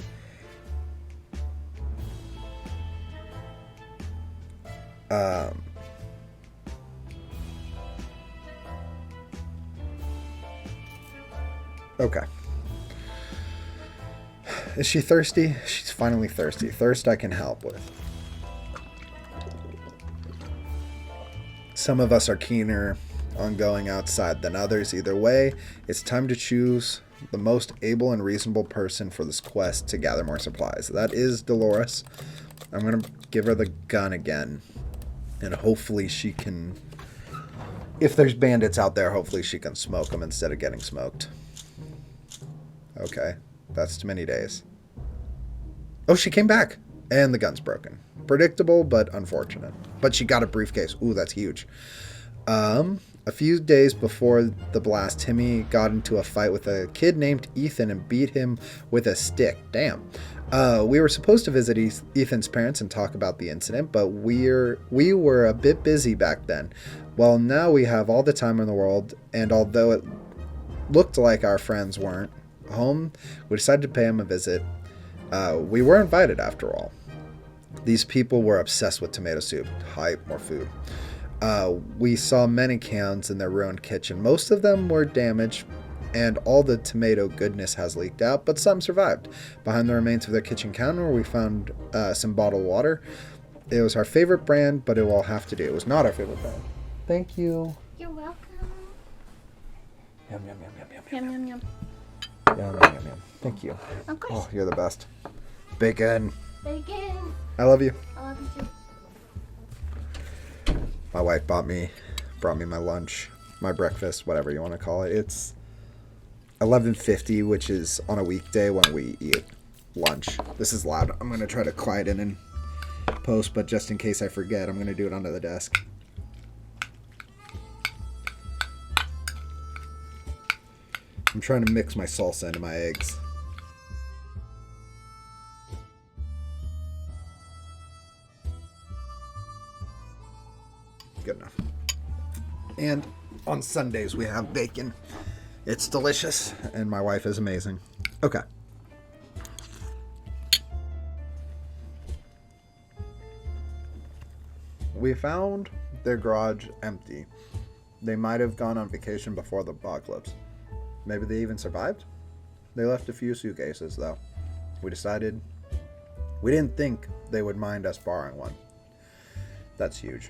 Okay. Is she thirsty? She's finally thirsty. Thirst I can help with. Some of us are keener on going outside than others. Either way, it's time to choose the most able and reasonable person for this quest to gather more supplies. That is Dolores. I'm going to give her the gun again. And hopefully she can... If there's bandits out there, hopefully she can smoke them instead of getting smoked. Okay. That's too many days. Oh, she came back. And the gun's broken. Predictable, but unfortunate. But she got a briefcase. Ooh, that's huge. A few days before the blast, Timmy got into a fight with a kid named Ethan and beat him with a stick. Damn. We were supposed to visit Ethan's parents and talk about the incident, but we were a bit busy back then. Well, now we have all the time in the world, and although it looked like our friends weren't home, we decided to pay them a visit. We were invited after all. These people were obsessed with tomato soup. Hype, more food. We saw many cans in their ruined kitchen. Most of them were damaged, and all the tomato goodness has leaked out, but some survived. Behind the remains of their kitchen counter, we found some bottled water. It was our favorite brand, but it will have to do. It was not our favorite brand. Thank you. You're welcome. Yum, yum, yum, yum, yum. Yum, yum, yum. Yum, yum, yum, yum. Thank you. Of course. Oh, you're the best. Bacon. Bacon. I love you. I love you too. My wife brought me my lunch, my breakfast, whatever you want to call it. It's 11:50, which is on a weekday when we eat lunch. This is loud. I'm going to try to quiet it in post, but just in case I forget, I'm going to do it under the desk. I'm trying to mix my salsa into my eggs. Good enough. And on Sundays we have bacon. It's delicious, and my wife is amazing. Okay. We found their garage empty. They might have gone on vacation before the apocalypse. Maybe they even survived? They left a few suitcases, though. We didn't think they would mind us borrowing one. That's huge.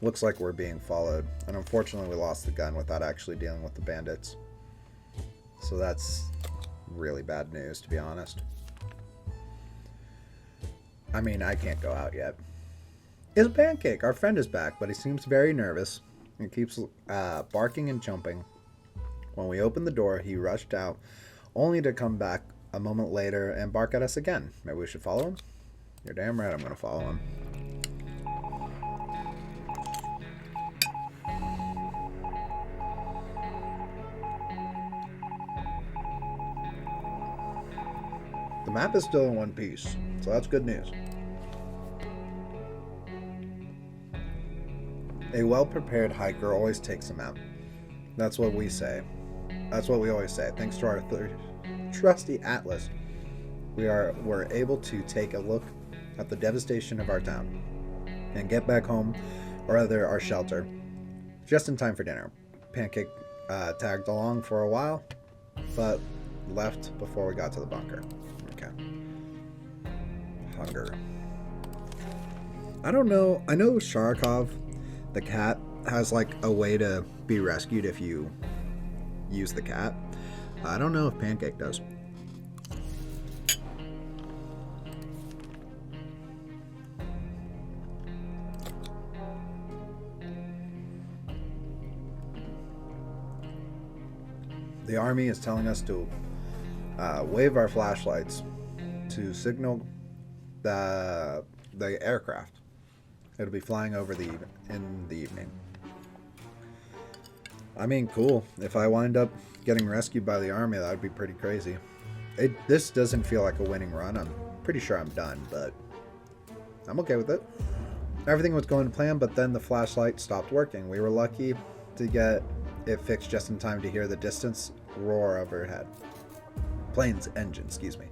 Looks like we're being followed, and unfortunately we lost the gun without actually dealing with the bandits. So that's really bad news, to be honest. I mean, I can't go out yet. It's a pancake. Our friend is back, but he seems very nervous and keeps barking and jumping. When we opened the door, he rushed out, only to come back a moment later and bark at us again. Maybe we should follow him? You're damn right I'm going to follow him. map is still in one piece, so that's good news. A well-prepared hiker always takes a map. That's what we say. That's what we always say. Thanks to our trusty atlas, we're able to take a look at the devastation of our town and get back home, or rather our shelter, just in time for dinner. Pancake tagged along for a while, but left before we got to the bunker. Okay. Hunger. I don't know. I know Sharkov, the cat, has like a way to be rescued if you use the cat. I don't know if Pancake does. The army is telling us to wave our flashlights to signal the aircraft. It'll be flying over in the evening. I mean, cool. If I wind up getting rescued by the army, that would be pretty crazy. This doesn't feel like a winning run. I'm pretty sure I'm done, but I'm okay with it. Everything was going to plan, but then the flashlight stopped working. We were lucky to get it fixed just in time to hear the distance roar overhead. Plane's engine, excuse me.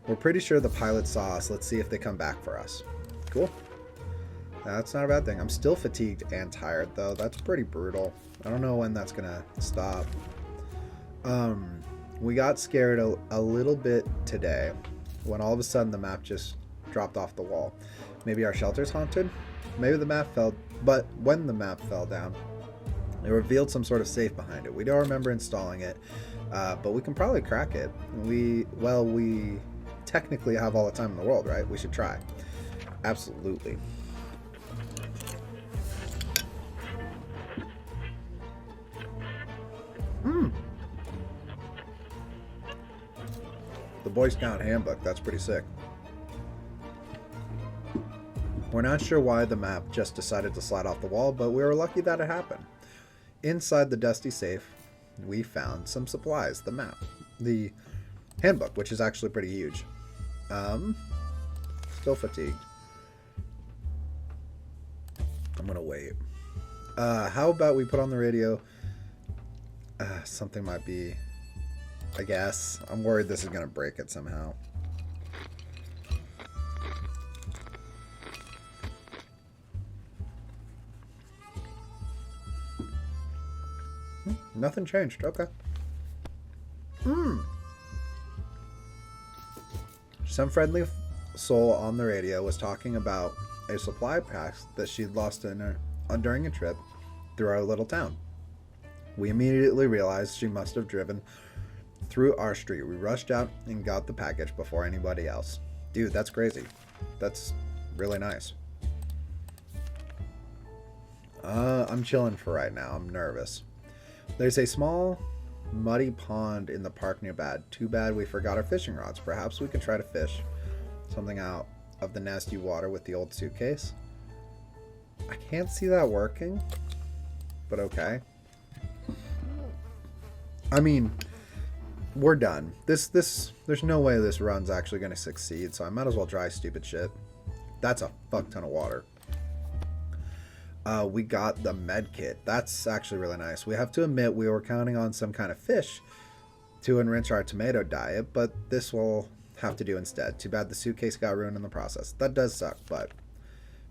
We're pretty sure the pilot saw us. Let's see if they come back for us. Cool. That's not a bad thing. I'm still fatigued and tired, though. That's pretty brutal. I don't know when that's gonna stop. We got scared a little bit today when all of a sudden the map just dropped off the wall. Maybe our shelter's haunted? Maybe the map fell, but when the map fell down, it revealed some sort of safe behind it. We don't remember installing it, but we can probably crack it. We technically have all the time in the world, right? We should try. Absolutely. The Boy Scout handbook, that's pretty sick. We're not sure why the map just decided to slide off the wall, but we were lucky that it happened. Inside the dusty safe, we found some supplies, the map, the handbook, which is actually pretty huge. Still fatigued. I'm gonna wait. How about we put on the radio? Something might be, I guess. I'm worried this is gonna break it somehow. Nothing changed. Okay. Some friendly soul on the radio was talking about a supply pack that she'd lost during a trip through our little town. We immediately realized she must have driven through our street. We rushed out and got the package before anybody else. Dude, that's crazy. That's really nice. I'm chilling for right now. I'm nervous. There's a small, muddy pond in the park nearby. Too bad we forgot our fishing rods. Perhaps we could try to fish something out of the nasty water with the old suitcase. I can't see that working, but okay. I mean, we're done. There's no way this run's actually going to succeed, so I might as well try stupid shit. That's a fuck ton of water. We got the med kit. That's actually really nice. We have to admit we were counting on some kind of fish to enrich our tomato diet, but this will have to do instead. Too bad the suitcase got ruined in the process. That does suck, but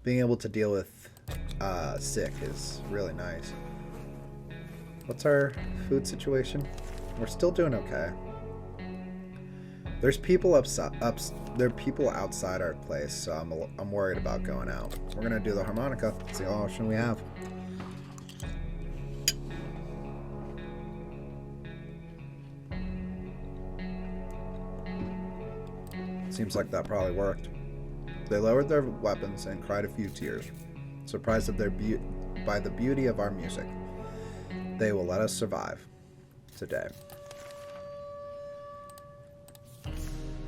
being able to deal with sick is really nice. What's our food situation? We're still doing okay. There's people there are people outside our place, so I'm worried about going out. We're gonna do the harmonica. It's the only option we have. Seems like that probably worked. They lowered their weapons and cried a few tears, surprised at by the beauty of our music. They will let us survive today.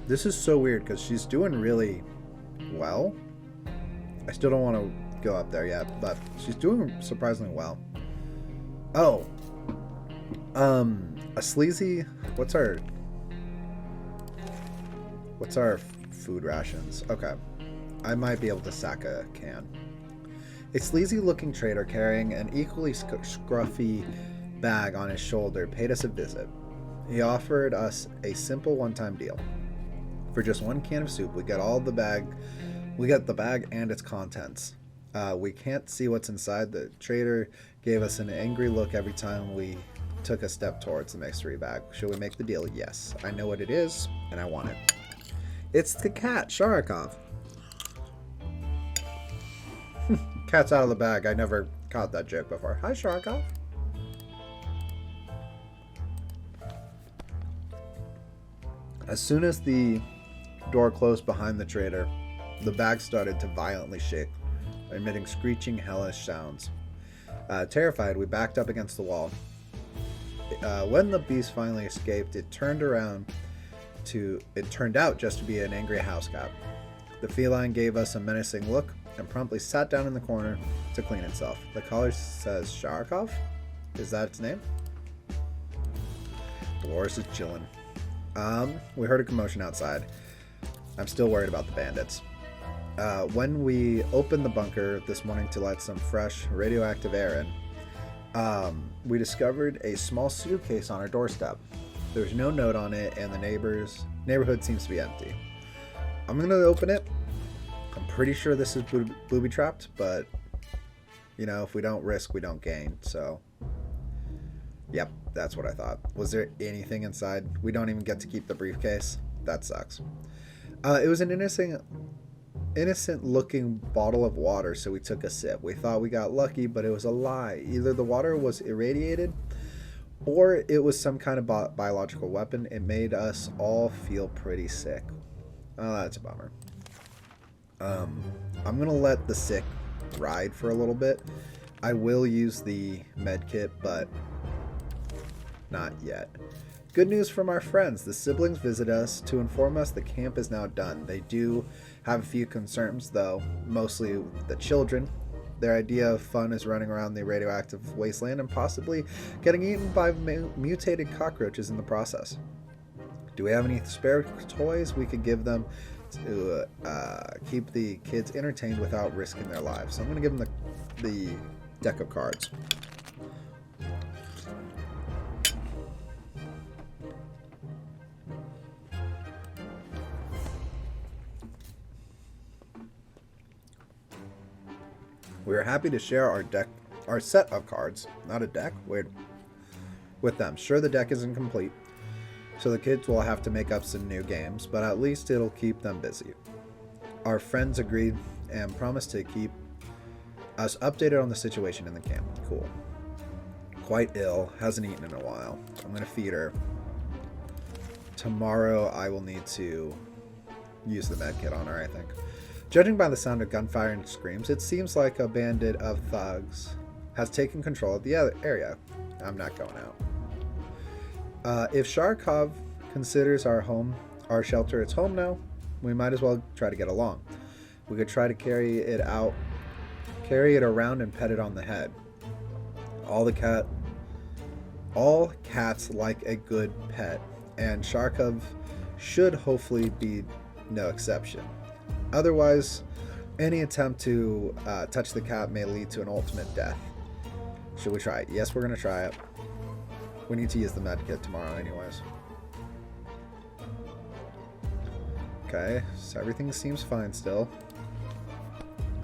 This is so weird because she's doing really well. I still don't want to go up there yet, but she's doing surprisingly well. Oh. A sleazy... What's her... What's our food rations? Okay. I might be able to sack a can. A sleazy-looking trader carrying an equally scruffy bag on his shoulder paid us a visit. He offered us a simple one-time deal. For just one can of soup, we get the bag and its contents. We can't see what's inside. The trader gave us an angry look every time we took a step towards the mystery bag. Should we make the deal? Yes. I know what it is, and I want it. It's the cat, Sharikov. Cat's out of the bag. I never caught that joke before. Hi, Sharikov. As soon as the door closed behind the trader, the bag started to violently shake, emitting screeching, hellish sounds. Terrified, we backed up against the wall. When the beast finally escaped, it turned out just to be an angry house cat. The feline gave us a menacing look and promptly sat down in the corner to clean itself. The collar says Sharikov? Is that its name? Dolores is chilling. We heard a commotion outside. I'm still worried about the bandits. When we opened the bunker this morning to let some fresh radioactive air in, we discovered a small suitcase on our doorstep. There's no note on it, and the neighborhood seems to be empty. I'm gonna open it. I'm pretty sure this is booby-trapped, but, you know, if we don't risk, we don't gain, so... Yep, that's what I thought. Was there anything inside? We don't even get to keep the briefcase? That sucks. It was an innocent-looking bottle of water, so we took a sip. We thought we got lucky, but it was a lie. Either the water was irradiated, or it was some kind of biological weapon. It made us all feel pretty sick. Oh, that's a bummer. I'm gonna let the sick ride for a little bit. I will use the med kit, but not yet. Good news from our friends. The siblings visit us to inform us the camp is now done. They do have a few concerns, though, mostly the children. Their idea of fun is running around the radioactive wasteland and possibly getting eaten by mutated cockroaches in the process. Do we have any spare toys we could give them to keep the kids entertained without risking their lives? So I'm going to give them the deck of cards. We are happy to share our set of cards, not a deck, weird, with them. Sure, the deck isn't complete, so the kids will have to make up some new games, but at least it'll keep them busy. Our friends agreed and promised to keep us updated on the situation in the camp. Cool. Quite ill, hasn't eaten in a while. I'm going to feed her. Tomorrow I will need to use the med kit on her, I think. Judging by the sound of gunfire and screams, it seems like a bandit of thugs has taken control of the area. I'm not going out. If Sharikov considers our shelter its home now, we might as well try to get along. We could try to carry it around and pet it on the head. All cats like a good pet, and Sharikov should hopefully be no exception. Otherwise, any attempt to touch the cat may lead to an ultimate death. Should we try it? Yes, we're going to try it. We need to use the med kit tomorrow anyways. Okay, so everything seems fine still.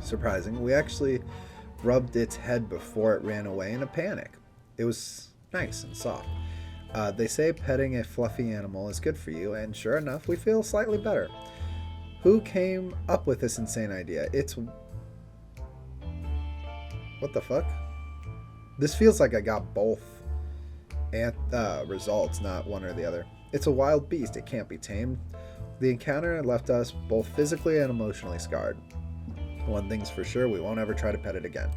Surprising. We actually rubbed its head before it ran away in a panic. It was nice and soft. They say petting a fluffy animal is good for you, and sure enough, we feel slightly better. Who came up with this insane idea? What the fuck? This feels like I got both results, not one or the other. It's a wild beast. It can't be tamed. The encounter left us both physically and emotionally scarred. One thing's for sure, we won't ever try to pet it again.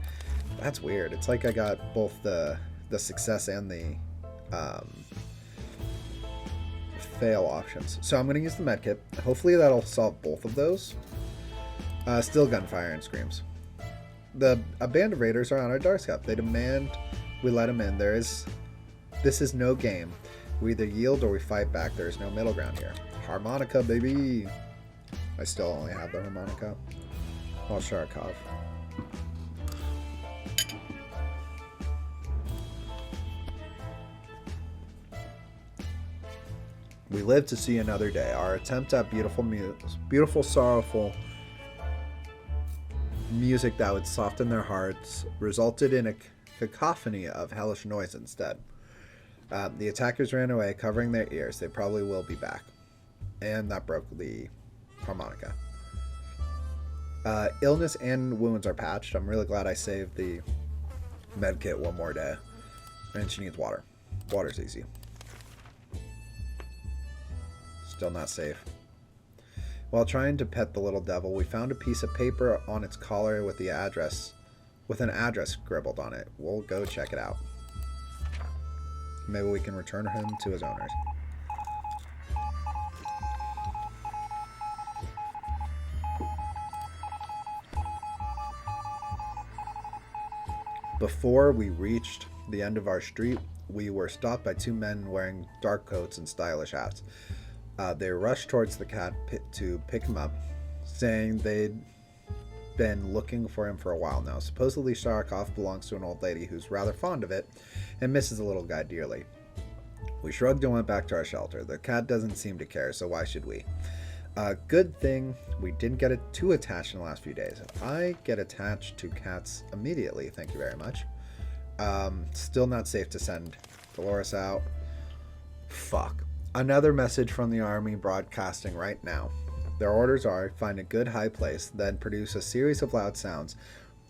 That's weird. It's like I got both the success and the fail options. So I'm going to use the medkit. Hopefully that'll solve both of those. Still gunfire and screams. A band of raiders are on our doorstep. They demand we let them in. This is no game. We either yield or we fight back. There is no middle ground here. Harmonica, baby. I still only have the harmonica. Well, Sharkov. We live to see another day. Our attempt at beautiful, sorrowful music that would soften their hearts resulted in a cacophony of hellish noise instead. The attackers ran away, covering their ears. They probably will be back. And that broke the harmonica. Illness and wounds are patched. I'm really glad I saved the med kit one more day. And she needs water. Water's easy. Still not safe. While trying to pet the little devil, we found a piece of paper on its collar with an address scribbled on it. We'll go check it out. Maybe we can return him to his owners. Before we reached the end of our street, we were stopped by two men wearing dark coats and stylish hats. They rushed towards the cat to pick him up, saying they'd been looking for him for a while now. Supposedly, Sharkov belongs to an old lady who's rather fond of it and misses the little guy dearly. We shrugged and went back to our shelter. The cat doesn't seem to care, so why should we? Good thing we didn't get too attached in the last few days. I get attached to cats immediately, thank you very much. Still not safe to send Dolores out. Fuck. Another message from the army broadcasting right now. Their orders are, find a good high place, then produce a series of loud sounds.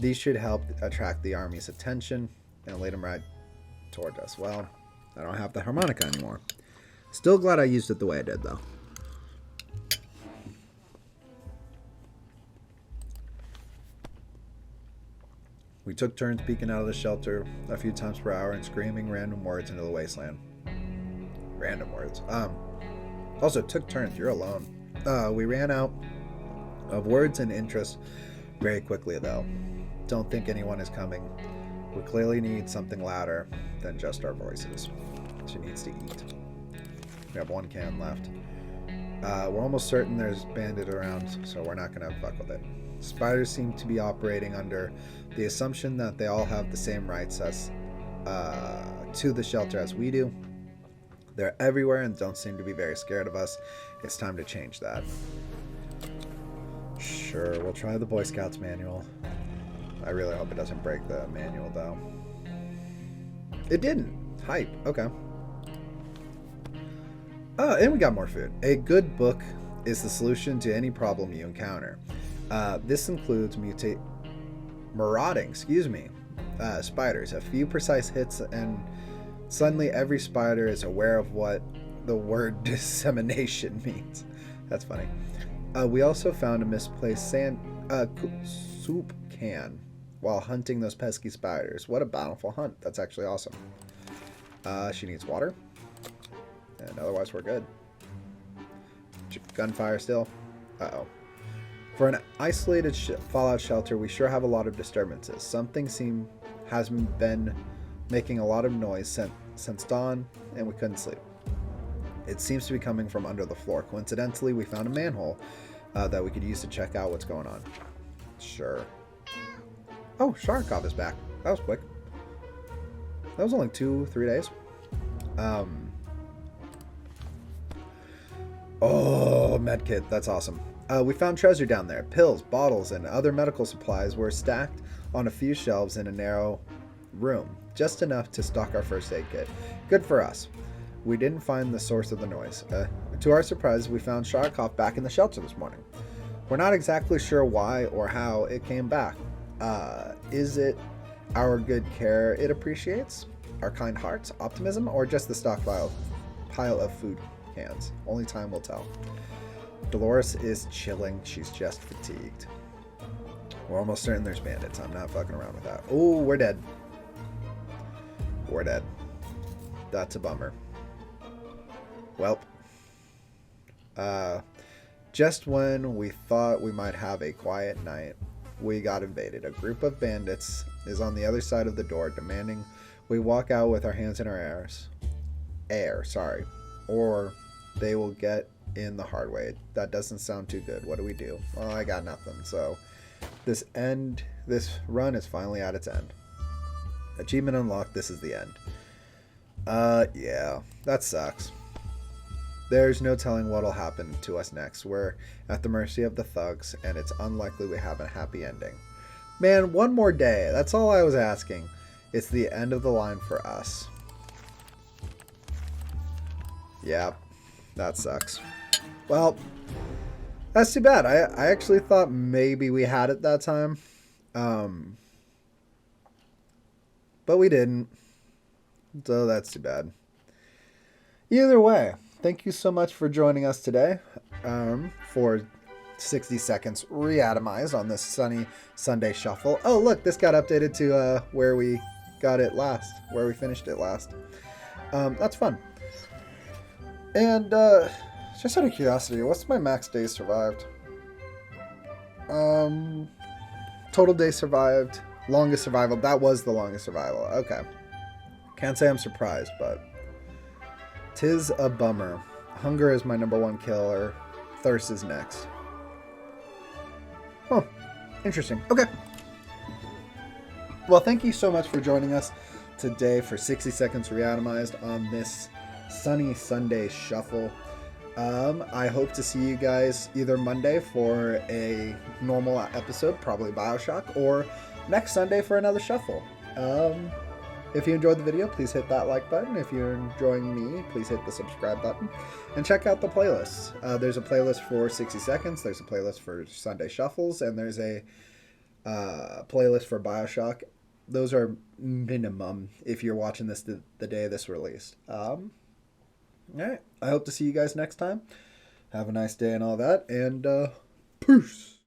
These should help attract the army's attention and lead them right toward us. Well, I don't have the harmonica anymore. Still glad I used it the way I did, though. We took turns peeking out of the shelter a few times per hour and screaming random words into the wasteland. Random words. Also took turns. You're alone. We ran out of words and interest very quickly, though. Don't think anyone is coming. We clearly need something louder than just our voices. She needs to eat. We have one can left. We're almost certain there's bandit around, so we're not gonna fuck with it. Spiders seem to be operating under the assumption that they all have the same rights as to the shelter as we do. They're everywhere and don't seem to be very scared of us. It's time to change that. Sure, we'll try the Boy Scouts manual. I really hope it doesn't break the manual, though. It didn't. Hype. Okay. Oh, and we got more food. A good book is the solution to any problem you encounter. This includes marauding, spiders. A few precise hits and suddenly every spider is aware of what the word dissemination means. That's funny. We also found a misplaced soup can while hunting those pesky spiders. What a bountiful hunt. That's actually awesome. She needs water. And otherwise we're good. Gunfire still. Uh-oh. For an isolated fallout shelter, we sure have a lot of disturbances. Something has been making a lot of noise since dawn, and we couldn't sleep. It seems to be coming from under the floor. Coincidentally, we found a manhole that we could use to check out what's going on. Sure. Oh, Sharkov is back. That was quick. That was only 2-3 days. Oh, medkit. That's awesome. We found treasure down there. Pills, bottles, and other medical supplies were stacked on a few shelves in a narrow room. Just enough to stock our first aid kit. Good for us. We didn't find the source of the noise. To our surprise, we found Sharkov back in the shelter this morning. We're not exactly sure why or how it came back. Is it our good care it appreciates? Our kind hearts, optimism, or just the stockpile of food cans? Only time will tell. Dolores is chilling. She's just fatigued. We're almost certain there's bandits. I'm not fucking around with that. Oh, we're dead. We're dead. That's a bummer. Welp. Just when we thought we might have a quiet night, we got invaded. A group of bandits is on the other side of the door, demanding we walk out with our hands in our or they will get in the hard way. That doesn't sound too good. What do we do? Well, I got nothing. So this run is finally at its end. Achievement unlocked. This is the end. Yeah, that sucks. There's no telling what'll happen to us next. We're at the mercy of the thugs, and it's unlikely we have a happy ending. Man, one more day. That's all I was asking. It's the end of the line for us. Yep, that sucks. Well, that's too bad. I actually thought maybe we had it that time. But we didn't. So that's too bad. Either way, thank you so much for joining us today for 60 Seconds ReAtomized on this sunny Sunday shuffle. Oh, look, this got updated to where we got it last, where we finished it last. That's fun. And just out of curiosity, what's my max days survived? Total days survived, longest survival. That was the longest survival. Okay. Can't say I'm surprised, but 'tis a bummer. Hunger is my #1 killer. Thirst is next. Huh. Interesting. Okay. Well, thank you so much for joining us today for 60 Seconds ReAtomized on this sunny Sunday shuffle. I hope to see you guys either Monday for a normal episode, probably Bioshock, or next Sunday for another shuffle. If you enjoyed the video, please hit that like button. If you're enjoying me, please hit the subscribe button. And check out the playlists. There's a playlist for 60 Seconds, there's a playlist for Sunday Shuffles, and there's a playlist for Bioshock. Those are minimum if you're watching this the day this released. Alright, I hope to see you guys next time. Have a nice day and all that, and peace!